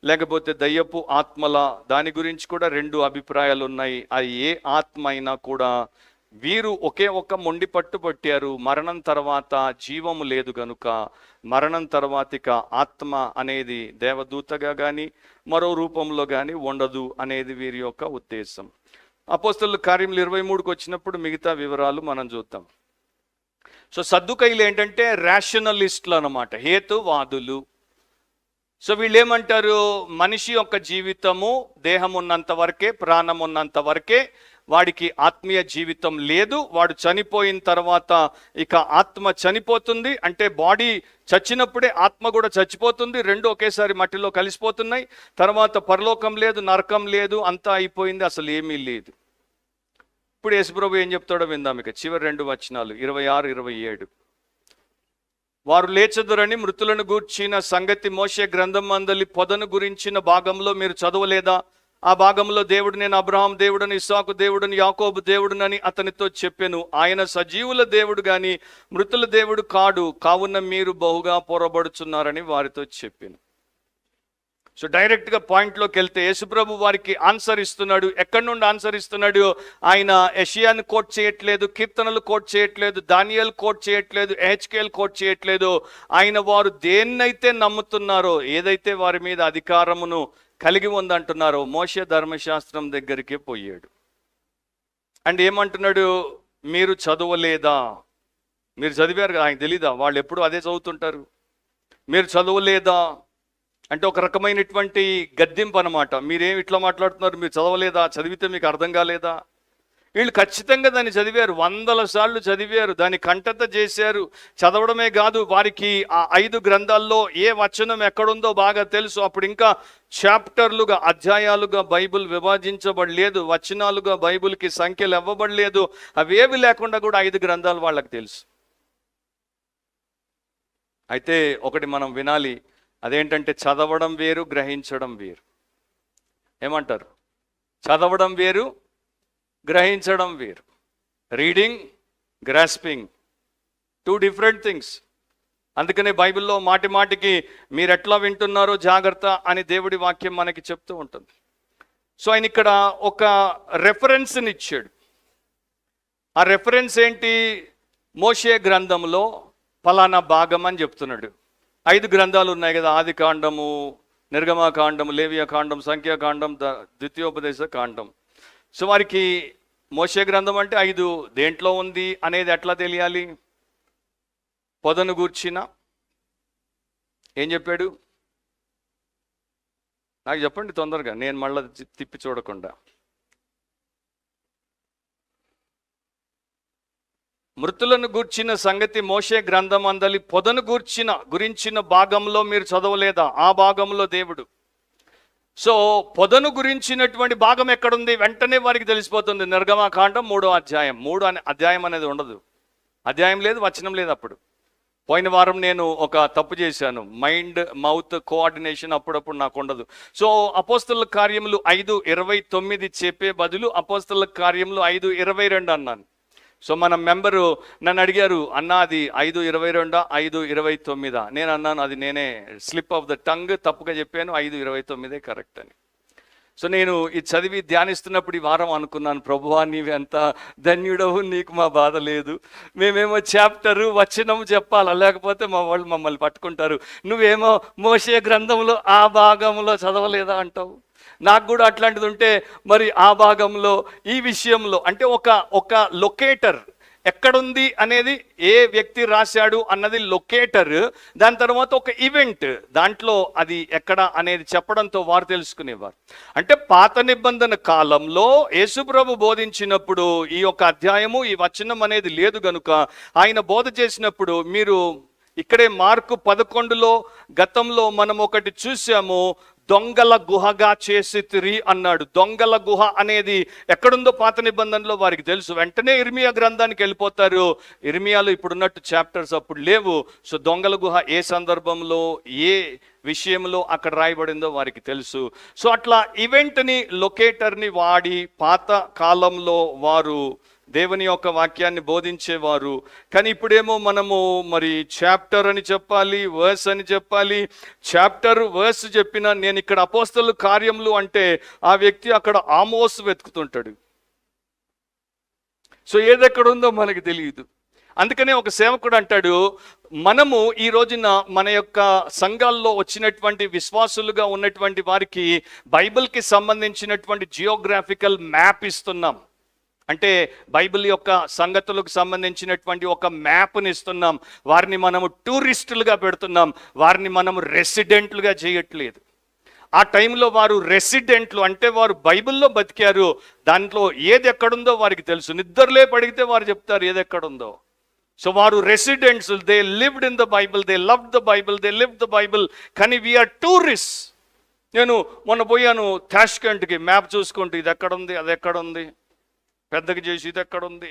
Speaker 1: లేకపోతే దయ్యపు ఆత్మల, దాని గురించి కూడా 2 అభిప్రాయాలు ఉన్నాయి. అది ఏ ఆత్మ అయినా కూడా వీరు ఒక మొండి పట్టు పట్టారు, మరణం తర్వాత జీవము లేదు గనుక మరణం తర్వాత ఇక ఆత్మ అనేది దేవదూతగా కానీ మరో రూపంలో కానీ ఉండదు అనేది వీరి యొక్క ఉద్దేశం. అపోస్తలుల కార్యములు 23కి వచ్చినప్పుడు మిగతా వివరాలు మనం చూద్దాం. సో సద్దూకయ్యులు ఏంటంటే రేషనలిస్టులు అన్నమాట, హేతువాదులు. సో వీళ్ళు ఏమంటారు, మనిషి యొక్క జీవితము దేహం ఉన్నంత వరకే, ప్రాణం ఉన్నంత వరకే, వాడికి ఆత్మీయ జీవితం లేదు. వాడు చనిపోయిన తర్వాత ఇక ఆత్మ చనిపోతుంది, అంటే బాడీ చచ్చినప్పుడే ఆత్మ కూడా చచ్చిపోతుంది, 2 ఒకేసారి మట్టిలో కలిసిపోతున్నాయి. తర్వాత పరలోకం లేదు, నరకం లేదు, అంతా అయిపోయింది, అసలు ఏమీ లేదు. ఇప్పుడు యేసుప్రభు ఏం చెప్తాడో విందాం. ఇక చివరి 2 వచనాలు 26, 27. వారు లేచెదరని మృతులను గూర్చిన సంగతి మోషే గ్రంథం మందలి పొదను గురించిన భాగంలో మీరు చదవలేదా? ఆ భాగంలో దేవుడు నేను అబ్రహాం దేవుడని, ఇస్సాకు దేవుడని, యాకోబు దేవుడునని అతనితో చెప్పెను. ఆయన సజీవుల దేవుడు గాని మృతుల దేవుడు కాడు, కావున మీరు బహుగా పొరబడుచున్నారని వారితో చెప్పాను. సో డైరెక్ట్గా పాయింట్లోకి వెళ్తే యేసుప్రభు వారికి ఆన్సర్ ఇస్తున్నాడు. ఎక్కడి నుండి ఆన్సర్ ఇస్తున్నాడు? ఆయన యెషయాను కోట్ చేయట్లేదు, కీర్తనలు కోట్ చేయట్లేదు, దానియేలు కోట్ చేయట్లేదు, హెచ్కేల్ కోట్ చేయట్లేదు. ఆయన వారు దేన్నైతే నమ్ముతున్నారో, ఏదైతే వారి మీద అధికారమును కలిగి ఉందంటున్నారో, మోషే ధర్మశాస్త్రం దగ్గరికే పోయాడు. అండ్ ఏమంటున్నాడు, మీరు చదవలేదా? మీరు చదివారు కదా, ఆయన తెలీదా? వాళ్ళు ఎప్పుడు అదే చదువుతుంటారు. మీరు చదవలేదా అంటే ఒక రకమైనటువంటి గద్దింపు అనమాట. మీరేం ఇట్లా మాట్లాడుతున్నారు, మీరు చదవలేదా? చదివితే మీకు అర్థం కాలేదా? వీళ్ళు ఖచ్చితంగా దాన్ని చదివారు, 100 సార్లు చదివారు, దాన్ని కంఠత చేశారు. చదవడమే కాదు, వారికి ఆ 5 గ్రంథాల్లో ఏ వచనం ఎక్కడుందో బాగా తెలుసు. అప్పుడు ఇంకా చాప్టర్లుగా, అధ్యాయాలుగా బైబిల్ విభజించబడలేదు, వచనాలుగా బైబిల్కి సంఖ్యలు ఇవ్వబడలేదు. అవేవి లేకుండా కూడా 5 గ్రంథాలు వాళ్ళకి తెలుసు. అయితే ఒకటి మనం వినాలి, అదేంటంటే చదవడం వేరు, గ్రహించడం వేరు. ఏమంటారు? చదవడం వేరు, గ్రహించడం వేరు. Reading, grasping, 2 different things. అందుకనే బైబిల్లో మాటి మాటికి మీరు ఎట్లా వింటున్నారో జాగ్రత్త అని దేవుడి వాక్యం మనకి చెప్తూ ఉంటుంది. సో ఆయన ఇక్కడ ఒక రెఫరెన్స్ని ఇచ్చాడు. ఆ రెఫరెన్స్ ఏంటి? మోషే గ్రంథంలో ఫలానా భాగం అని చెప్తున్నాడు. 5 గ్రంథాలు ఉన్నాయి కదా, ఆది కాండము, నిర్గమాకాండం, లేవియాకాండం, సంఖ్యాకాండం, ద్వితీయోపదేశ కాండం. సో వారికి మోషే గ్రంథం అంటే 5 దేంట్లో ఉంది అనేది ఎట్లా తెలియాలి? పొదను గూర్చిన ఏం చెప్పాడు నాకు చెప్పండి తొందరగా, నేను మళ్ళీ తిప్పి చూడకుండా. మృతులను గూర్చిన సంగతి మోషే గ్రంథం అందలి పొదను గురించిన భాగంలో మీరు చదవలేదా? ఆ భాగంలో దేవుడు. సో పొదను గురించినటువంటి భాగం ఎక్కడుంది? వెంటనే వారికి తెలిసిపోతుంది. నిర్గమాకాండం 3వ అధ్యాయం. 3 అధ్యాయం అనేది ఉండదు, అధ్యాయం లేదు, వచనం లేదు. అప్పుడు పోయిన వారం నేను ఒక తప్పు చేశాను, మైండ్ మౌత్ కోఆర్డినేషన్ అప్పుడప్పుడు నాకు ఉండదు. సో అపోస్తలుల కార్యములు 5:29 చెప్పే బదులు అపోస్తలుల కార్యములు 5:22 అన్నాను. సో మన మెంబరు నన్ను అడిగారు, అన్నా అది 5:22 5:29? నేను అన్నాను అది నేనే స్లిప్ ఆఫ్ ద టంగ్ తప్పుగా చెప్పాను, 5:29 కరెక్ట్ అని. సో నేను ఇది చదివి ధ్యానిస్తున్నప్పుడు ఈ వారం అనుకున్నాను, ప్రభువా నీవు ఎంత ధన్యుడవు, నీకు మా బాధ లేదు. మేమేమో చాప్టరు వచనం చెప్పాలా, లేకపోతే మా వాళ్ళు మమ్మల్ని పట్టుకుంటారు. నువ్వేమో మోషే గ్రంథంలో ఆ భాగంలో చదవలేదా అంటావు. నాకు కూడా అట్లాంటిది ఉంటే మరి ఆ భాగంలో ఈ విషయంలో అంటే ఒక లొకేటర్ ఎక్కడుంది అనేది, ఏ వ్యక్తి రాశాడు అన్నది లొకేటర్. దాని తర్వాత ఒక ఈవెంట్, దాంట్లో అది ఎక్కడ అనేది చెప్పడంతో వారు తెలుసుకునేవారు. అంటే పాత నిబంధన కాలంలో యేసుప్రభు బోధించినప్పుడు ఈ యొక్క అధ్యాయము, ఈ వచనం అనేది లేదు గనుక ఆయన బోధ చేసినప్పుడు మీరు ఇక్కడే మార్కు 11లో గతంలో మనం ఒకటి చూసాము, దొంగల గుహగా చేసితిరి అన్నాడు. దొంగల గుహ అనేది ఎక్కడుందో పాత నిబంధనలో వారికి తెలుసు. వెంటనే ఇర్మియా గ్రంథానికి వెళ్ళిపోతారు. ఇర్మియాలో ఇప్పుడున్నట్టు చాప్టర్స్ అప్పుడు లేవు. సో దొంగల గుహ ఏ సందర్భంలో, ఏ విషయంలో అక్కడ రాయబడిందో వారికి తెలుసు. సో అట్లా ఈవెంట్ని, లొకేటర్ని వాడి పాత కాలంలో వారు దేవుని యొక్క వాక్యాన్ని బోధించేవారు. కానీ ఇప్పుడేమో మనము మరి చాప్టర్ అని చెప్పాలి, వర్స్ అని చెప్పాలి. చాప్టర్ వర్స్ చెప్పినా నేను ఇక్కడ అపోస్తలుల కార్యములు అంటే ఆ వ్యక్తి అక్కడ ఆమోస్ వెతుకుతుంటాడు. సో ఏదెక్కడుందో మనకు తెలియదు. అందుకనే ఒక సేవకుడు అంటాడు, మనము ఈ రోజున మన యొక్క సంఘాల్లో వచ్చినటువంటి విశ్వాసులుగా ఉన్నటువంటి వారికి బైబిల్కి సంబంధించినటువంటి జియోగ్రాఫికల్ మ్యాప్ ఇస్తున్నాం. అంటే బైబిల్ యొక్క సంగతులకు సంబంధించినటువంటి ఒక మ్యాప్ని ఇస్తున్నాం. వారిని మనము టూరిస్టులుగా పెడుతున్నాం, వారిని మనము రెసిడెంట్లుగా చేయట్లేదు. ఆ టైంలో వారు రెసిడెంట్లు అంటే వారు బైబిల్లో బతికారు, దాంట్లో ఏది ఎక్కడుందో వారికి తెలుసు. నిద్రలే పడిగితే వారు చెప్తారు ఏది ఎక్కడుందో. సో వారు residents, they lived in the Bible, they loved the Bible, they lived the Bible. కానీ వీఆర్ టూరిస్ట్. నేను మొన్న పోయాను తాష్కెంట్కి, మ్యాప్ చూసుకుంటూ ఇది ఎక్కడుంది, అది ఎక్కడుంది, పెద్దగా చేసి ఇది ఎక్కడుంది.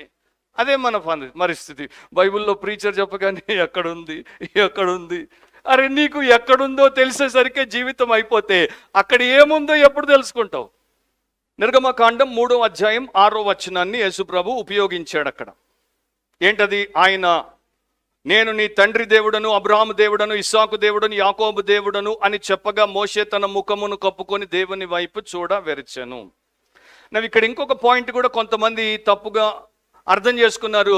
Speaker 1: అదే మన పరిస్థితి. బైబిల్లో ప్రీచర్ చెప్పగానే ఎక్కడుంది. అరే నీకు ఎక్కడుందో తెలిసేసరికి జీవితం అయిపోతే అక్కడ ఏముందో ఎప్పుడు తెలుసుకుంటావు? నిర్గమకాండం 3వ అధ్యాయం 6వ వచనాన్ని యేసుప్రభు ఉపయోగించాడు అక్కడ. ఏంటది? ఆయన నేను నీ తండ్రి దేవుడను, అబ్రహాము దేవుడను, ఇస్సాకు దేవుడను, యాకోబు దేవుడను అని చెప్పగా మోషే తన ముఖమును కప్పుకొని దేవుని వైపు చూడ వెరచెను. ఇక్కడ ఇంకొక పాయింట్ కూడా కొంతమంది తప్పుగా అర్థం చేసుకున్నారు.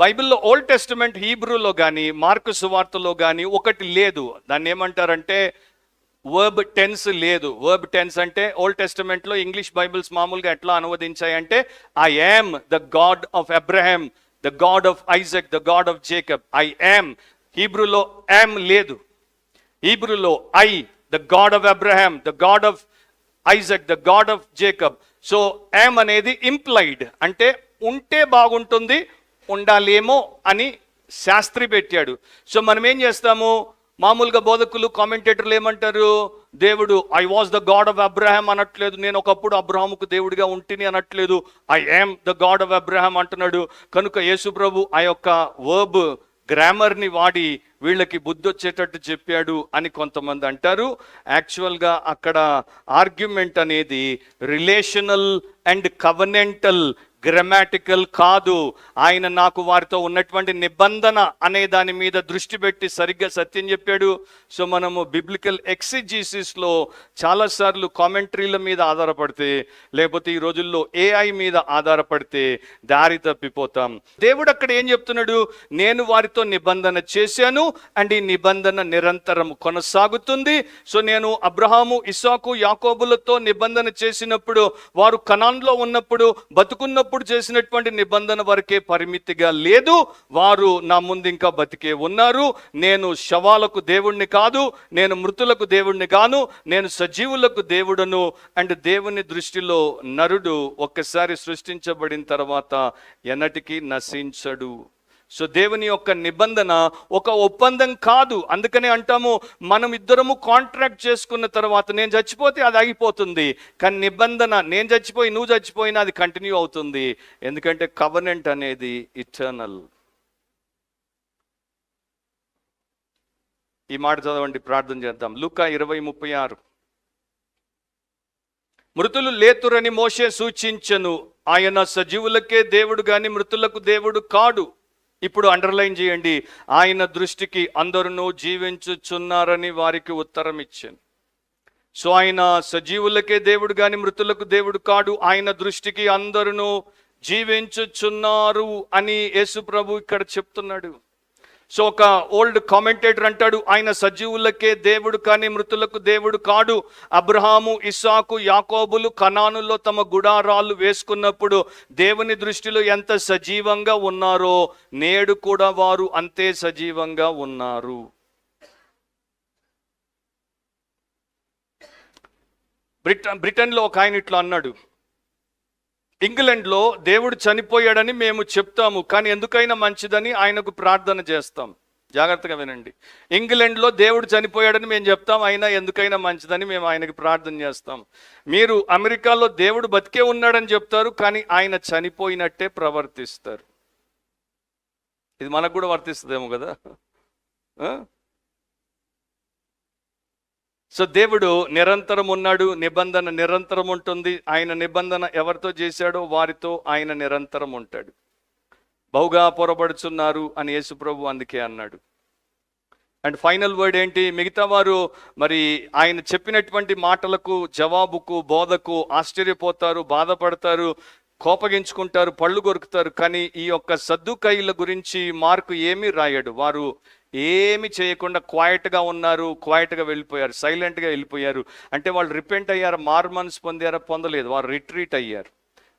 Speaker 1: బైబిల్లో ఓల్డ్ టెస్టిమెంట్ హీబ్రూలో కానీ మార్కు సువార్తలో కానీ ఒకటి లేదు. దాన్ని ఏమంటారంటే వర్బ్ టెన్స్ లేదు. వర్బ్ టెన్స్ అంటే ఓల్డ్ టెస్టమెంట్లో ఇంగ్లీష్ బైబిల్స్ మామూలుగా ఎట్లా అనువదించాయంటే I am the God of Abraham, the God of Isaac, the God of Jacob. I am. హీబ్రూలో యామ్ లేదు. హీబ్రూలో I, the God of Abraham, the God of Isaac, the God of Jacob. So am అనేది implied, అంటే ఉంటే బాగుంటుంది, ఉండాలేమో అని శాస్త్రి పెట్టాడు. So మనం ఏం చేస్తాము, మామూలుగా బోధకులు కామెంటేటర్లు ఏమంటారు, దేవుడు I was the God of Abraham అనట్లేదు, నేను ఒకప్పుడు అబ్రహాముకు దేవుడిగా ఉంటిని అనట్లేదు, I am the God of Abraham అంటున్నాడు. కనుక యేసు ప్రభు ఆ యొక్క వర్బ్ గ్రామర్ని వాడి వీళ్ళకి బుద్ధి వచ్చేటట్టు చెప్పాడు అని కొంతమంది అంటారు. యాక్చువల్గా అక్కడ ఆర్గ్యుమెంట్ అనేది రిలేషనల్ అండ్ కవనెంటల్, గ్రామాటికల్ కాదు. ఆయన నాకు వారితో ఉన్నటువంటి నిబంధన అనే దాని మీద దృష్టి పెట్టి సరిగ్గా సత్యం చెప్పాడు. సో మనము బిబ్లికల్ ఎక్సిజీసిస్లో చాలాసార్లు కామెంటరీల మీద ఆధారపడితే, లేకపోతే ఈ రోజుల్లో ఏఐ మీద ఆధారపడితే దారి తప్పిపోతాం. దేవుడు అక్కడ ఏం చెప్తున్నాడు, నేను వారితో నిబంధన చేశాను అండ్ ఈ నిబంధన నిరంతరం కొనసాగుతుంది. సో నేను అబ్రహాము, ఇస్సాకు, యాకోబులతో నిబంధన చేసినప్పుడు, వారు కనాన్లో ఉన్నప్పుడు, బతుకున్నప్పుడు చేసినటువంటి నిబంధన వరకే పరిమితిగా లేదు. వారు నా ముందు ఇంకా బతికే ఉన్నారు. నేను శవాలకు దేవుణ్ణి కాదు, నేను మృతులకు దేవుణ్ణి కాను, నేను సజీవులకు దేవుడను. అండ్ దేవుని దృష్టిలో నరుడు ఒక్కసారి సృష్టించబడిన తర్వాత ఎన్నటికీ నశించడు. సో దేవుని యొక్క నిబంధన ఒక ఒప్పందం కాదు. అందుకనే అంటాము, మనం ఇద్దరము కాంట్రాక్ట్ చేసుకున్న తర్వాత నేను చచ్చిపోతే అది ఆగిపోతుంది, కానీ నిబంధన నేను చచ్చిపోయి నువ్వు చచ్చిపోయినా అది కంటిన్యూ అవుతుంది. ఎందుకంటే కవనెంట్ అనేది ఇటర్నల్. ఈ మాట చదవండి, ప్రార్థన చేద్దాం. లూకా 20:36. మృతులు లేతురని మోషే సూచించెను, ఆయన సజీవులకే దేవుడు గాని మృతులకు దేవుడు కాడు. ఇప్పుడు అండర్లైన్ చేయండి, ఆయన దృష్టికి అందరూ జీవించుచున్నారని వారికి ఉత్తరం ఇచ్చాను. సో ఆయన సజీవులకే దేవుడు గాని మృతులకు దేవుడు కాడు, ఆయన దృష్టికి అందరూ జీవించుచున్నారు అని యేసు ప్రభు ఇక్కడ చెప్తున్నాడు. సో ఒక ఓల్డ్ కామెంటేటర్ అంటాడు, ఆయన సజీవులకే దేవుడు కానీ మృతులకు దేవుడు కాడు. అబ్రహాము, ఇస్సాకు, యాకోబులు కనానులో తమ గుడారాలు వేసుకున్నప్పుడు దేవుని దృష్టిలో ఎంత సజీవంగా ఉన్నారో నేడు కూడా వారు అంతే సజీవంగా ఉన్నారు. బ్రిటన్లో ఒక ఆయన ఇట్లా అన్నాడు, ఇంగ్లాండ్లో దేవుడు చనిపోయాడని మేము చెప్తాము, కానీ ఎందుకైనా మంచిదని ఆయనకు ప్రార్థన చేస్తాం. జాగ్రత్తగా వినండి, ఇంగ్లాండ్లో దేవుడు చనిపోయాడని మేము చెప్తాం, అయినా ఎందుకైనా మంచిదని మేము ఆయనకు ప్రార్థన చేస్తాం. మీరు అమెరికాలో దేవుడు బతికే ఉన్నాడని చెప్తారు, కానీ ఆయన చనిపోయినట్టే ప్రవర్తిస్తారు. ఇది మనకు కూడా వర్తిస్తుందేమో కదా. సో దేవుడు నిరంతరం ఉన్నాడు, నిబంధన నిరంతరం ఉంటుంది. ఆయన నిబంధన ఎవరితో చేశాడో వారితో ఆయన నిరంతరం ఉంటాడు. బహుగా పొరబడుచున్నారు అని యేసు ప్రభు అందుకే అన్నాడు. అండ్ ఫైనల్ వర్డ్ ఏంటి, మిగతా వారు మరి ఆయన చెప్పినటువంటి మాటలకు, జవాబుకు, బోధకు ఆశ్చర్యపోతారు, బాధపడతారు, కోపగించుకుంటారు, పళ్ళు కొరుకుతారు. కానీ ఈ యొక్క సద్దుకయ్యుల గురించి మార్కు ఏమీ రాయడు. వారు ఏమి చేయకుండా క్వైట్గా ఉన్నారు, క్వైట్గా వెళ్ళిపోయారు, సైలెంట్గా వెళ్ళిపోయారు. అంటే వాళ్ళు రిపెంట్ అయ్యారు, మారుమనసు పొందారా? పొందలేదు. వారు రిట్రీట్ అయ్యారు.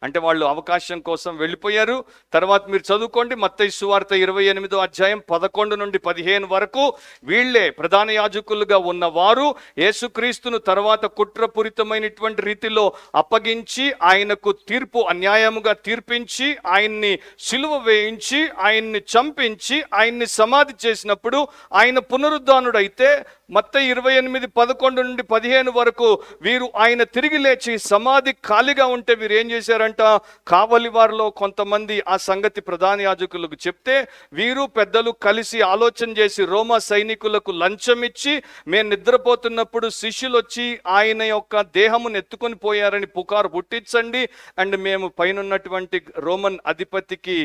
Speaker 1: అంటే వాళ్ళు అవకాశం కోసం వెళ్ళిపోయారు. తర్వాత మీరు చదువుకోండి, మత్తయి సువార్త 28వ అధ్యాయం 11 నుండి 15 వరకు. వీళ్ళే ప్రధాన యాజకులుగా ఉన్నవారు యేసుక్రీస్తును తర్వాత కుట్రపూరితమైనటువంటి రీతిలో అప్పగించి, ఆయనకు తీర్పు అన్యాయముగా తీర్పించి, ఆయన్ని సిలువ వేయించి, ఆయన్ని చంపించి, ఆయన్ని సమాధి చేసినప్పుడు ఆయన పునరుద్ధానుడైతే మత్తయి 28:11 నుండి 15 వరకు వీరు ఆయన తిరిగి లేచి సమాధి ఖాళీగా ఉంటే వీరు ఏం చేశారంట, కావలి వారిలో కొంతమంది ఆ సంగతి ప్రధాన యాజకులకు చెప్తే వీరు పెద్దలు కలిసి ఆలోచన చేసి రోమా సైనికులకు లంచం ఇచ్చి, మేము నిద్రపోతున్నప్పుడు శిష్యులు వచ్చి ఆయన యొక్క దేహమును ఎత్తుకొని పోయారని పుకారు పుట్టించండి, అండ్ మేము పైనున్నటువంటి రోమన్ అధిపతికి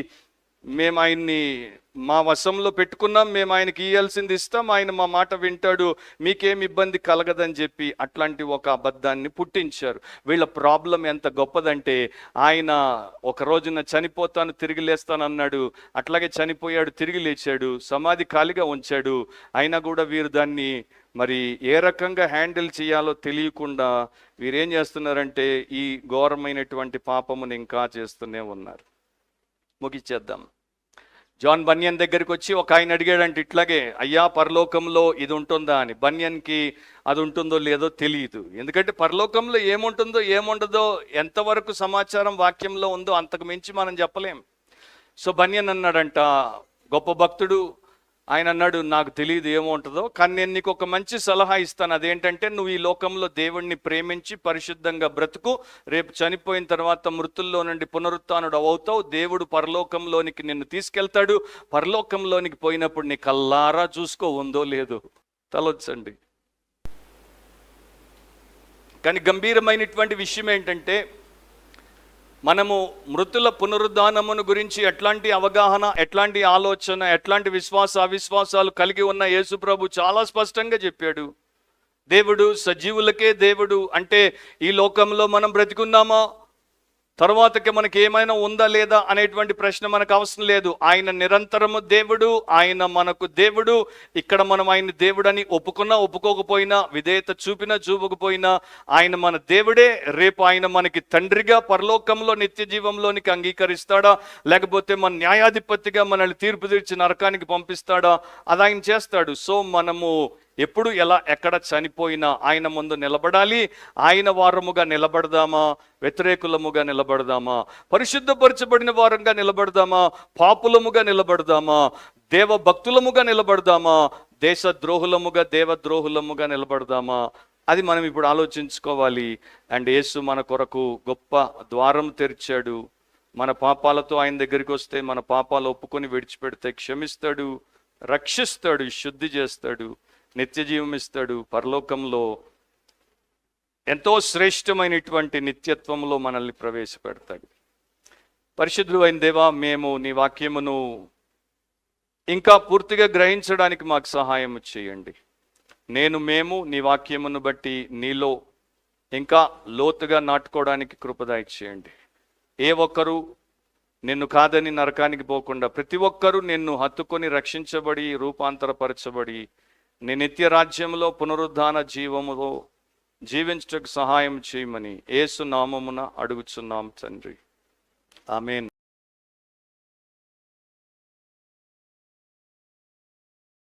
Speaker 1: మేము ఆయన్ని మా వశంలో పెట్టుకున్నాం, మేము ఆయనకి ఇయ్యాల్సింది ఇస్తాం, ఆయన మా మాట వింటాడు, మీకేం ఇబ్బంది కలగదని చెప్పి అట్లాంటి ఒక అబద్ధాన్ని పుట్టించారు. వీళ్ళ ప్రాబ్లం ఎంత గొప్పదంటే, ఆయన ఒక రోజున చనిపోతాను తిరిగి లేస్తాను అన్నాడు, అట్లాగే చనిపోయాడు, తిరిగి లేచాడు, సమాధి ఖాళీగా ఉంచాడు. అయినా కూడా వీరు దాన్ని మరి ఏ రకంగా హ్యాండిల్ చేయాలో తెలియకుండా వీరేం చేస్తున్నారంటే ఈ ఘోరమైనటువంటి పాపమును ఇంకా చేస్తూనే ఉన్నారు. ముగిచ్చేద్దాం. జాన్ బన్యన్ దగ్గరికి వచ్చి ఒక ఆయన అడిగాడంటే ఇట్లాగే, అయ్యా పరలోకంలో ఇది ఉంటుందా అని. బన్యన్కి అది ఉంటుందో లేదో తెలియదు. ఎందుకంటే పరలోకంలో ఏముంటుందో ఏముండదో ఎంతవరకు సమాచారం వాక్యంలో ఉందో అంతకు మించి మనం చెప్పలేం. సో బన్యన్ అన్నాడంట, గొప్ప భక్తుడు, ఆయన అన్నాడు, నాకు తెలియదు ఏమో ఉంటుందో, కానీ నేను నీకు ఒక మంచి సలహా ఇస్తాను. అదేంటంటే, నువ్వు ఈ లోకంలో దేవుణ్ణి ప్రేమించి పరిశుద్ధంగా బ్రతుకు, రేపు చనిపోయిన తర్వాత మృతుల్లో నుండి పునరుత్థానుడు అవుతావు, దేవుడు పరలోకంలోనికి నిన్ను తీసుకెళ్తాడు, పరలోకంలోనికి పోయినప్పుడు నీ కల్లారా చూసుకో ఉందో లేదో. తలొచ్చండి. కానీ గంభీరమైనటువంటి విషయం ఏంటంటే, మనము మృతుల పునరుద్ధానమును గురించి ఎట్లాంటి అవగాహన, ఎట్లాంటి ఆలోచన, ఎట్లాంటి విశ్వాస అవిశ్వాసాలు కలిగి ఉన్న యేసు ప్రభు చాలా స్పష్టంగా చెప్పాడు. దేవుడు సజీవులకే దేవుడు అంటే ఈ లోకంలో మనం బ్రతికున్నామా, తర్వాతకి మనకి ఏమైనా ఉందా లేదా అనేటువంటి ప్రశ్న మనకు అవసరం లేదు. ఆయన నిరంతరము దేవుడు, ఆయన మనకు దేవుడు. ఇక్కడ మనం ఆయన దేవుడని ఒప్పుకున్నా ఒప్పుకోకపోయినా, విధేయత చూపినా చూపకపోయినా ఆయన మన దేవుడే. రేపు ఆయన మనకి తండ్రిగా పరలోకంలో నిత్య జీవంలోనికి అంగీకరిస్తాడా, లేకపోతే మన న్యాయాధిపతిగా మనల్ని తీర్పు తీర్చి నరకానికి పంపిస్తాడా, అది ఆయన చేస్తాడు. సో మనము ఎప్పుడు ఎలా ఎక్కడ చనిపోయినా ఆయన ముందు నిలబడాలి. ఆయన వారముగా నిలబడదామా, వ్యతిరేకులముగా నిలబడదామా, పరిశుద్ధపరచబడిన వారంగా నిలబడదామా, పాపులముగా నిలబడదామా, దేవభక్తులముగా నిలబడదామా, దేశద్రోహులముగా దేవద్రోహులముగా నిలబడదామా, అది మనం ఇప్పుడు ఆలోచించుకోవాలి. అండ్ యేసు మన కొరకు గొప్ప ద్వారం తెరిచాడు. మన పాపాలతో ఆయన దగ్గరికి వస్తే మన పాపాలు ఒప్పుకొని విడిచిపెడితే క్షమిస్తాడు, రక్షిస్తాడు, శుద్ధి చేస్తాడు, నిత్య జీవం ఇస్తాడు. పరలోకంలో ఎంతో శ్రేష్టమైనటువంటి నిత్యత్వంలో మనల్ని ప్రవేశపెడతాడు. పరిశుద్ధుడు అయిన దేవా, మేము నీ వాక్యమును ఇంకా పూర్తిగా గ్రహించడానికి మాకు సహాయం చేయండి. మేము నీ వాక్యమును బట్టి నీలో ఇంకా లోతుగా నాటుకోవడానికి కృపదాయి చేయండి. ఏ ఒక్కరూ నిన్ను కాదని నరకానికి పోకుండా ప్రతి ఒక్కరూ నిన్ను హత్తుకొని రక్షించబడి రూపాంతరపరచబడి నీ నిత్య రాజ్యంలో పునరుద్ధాన జీవములో జీవించటకు సహాయం చేయమని యేసు నామమున అడుగుచున్నాం తండ్రి. ఆమేన్.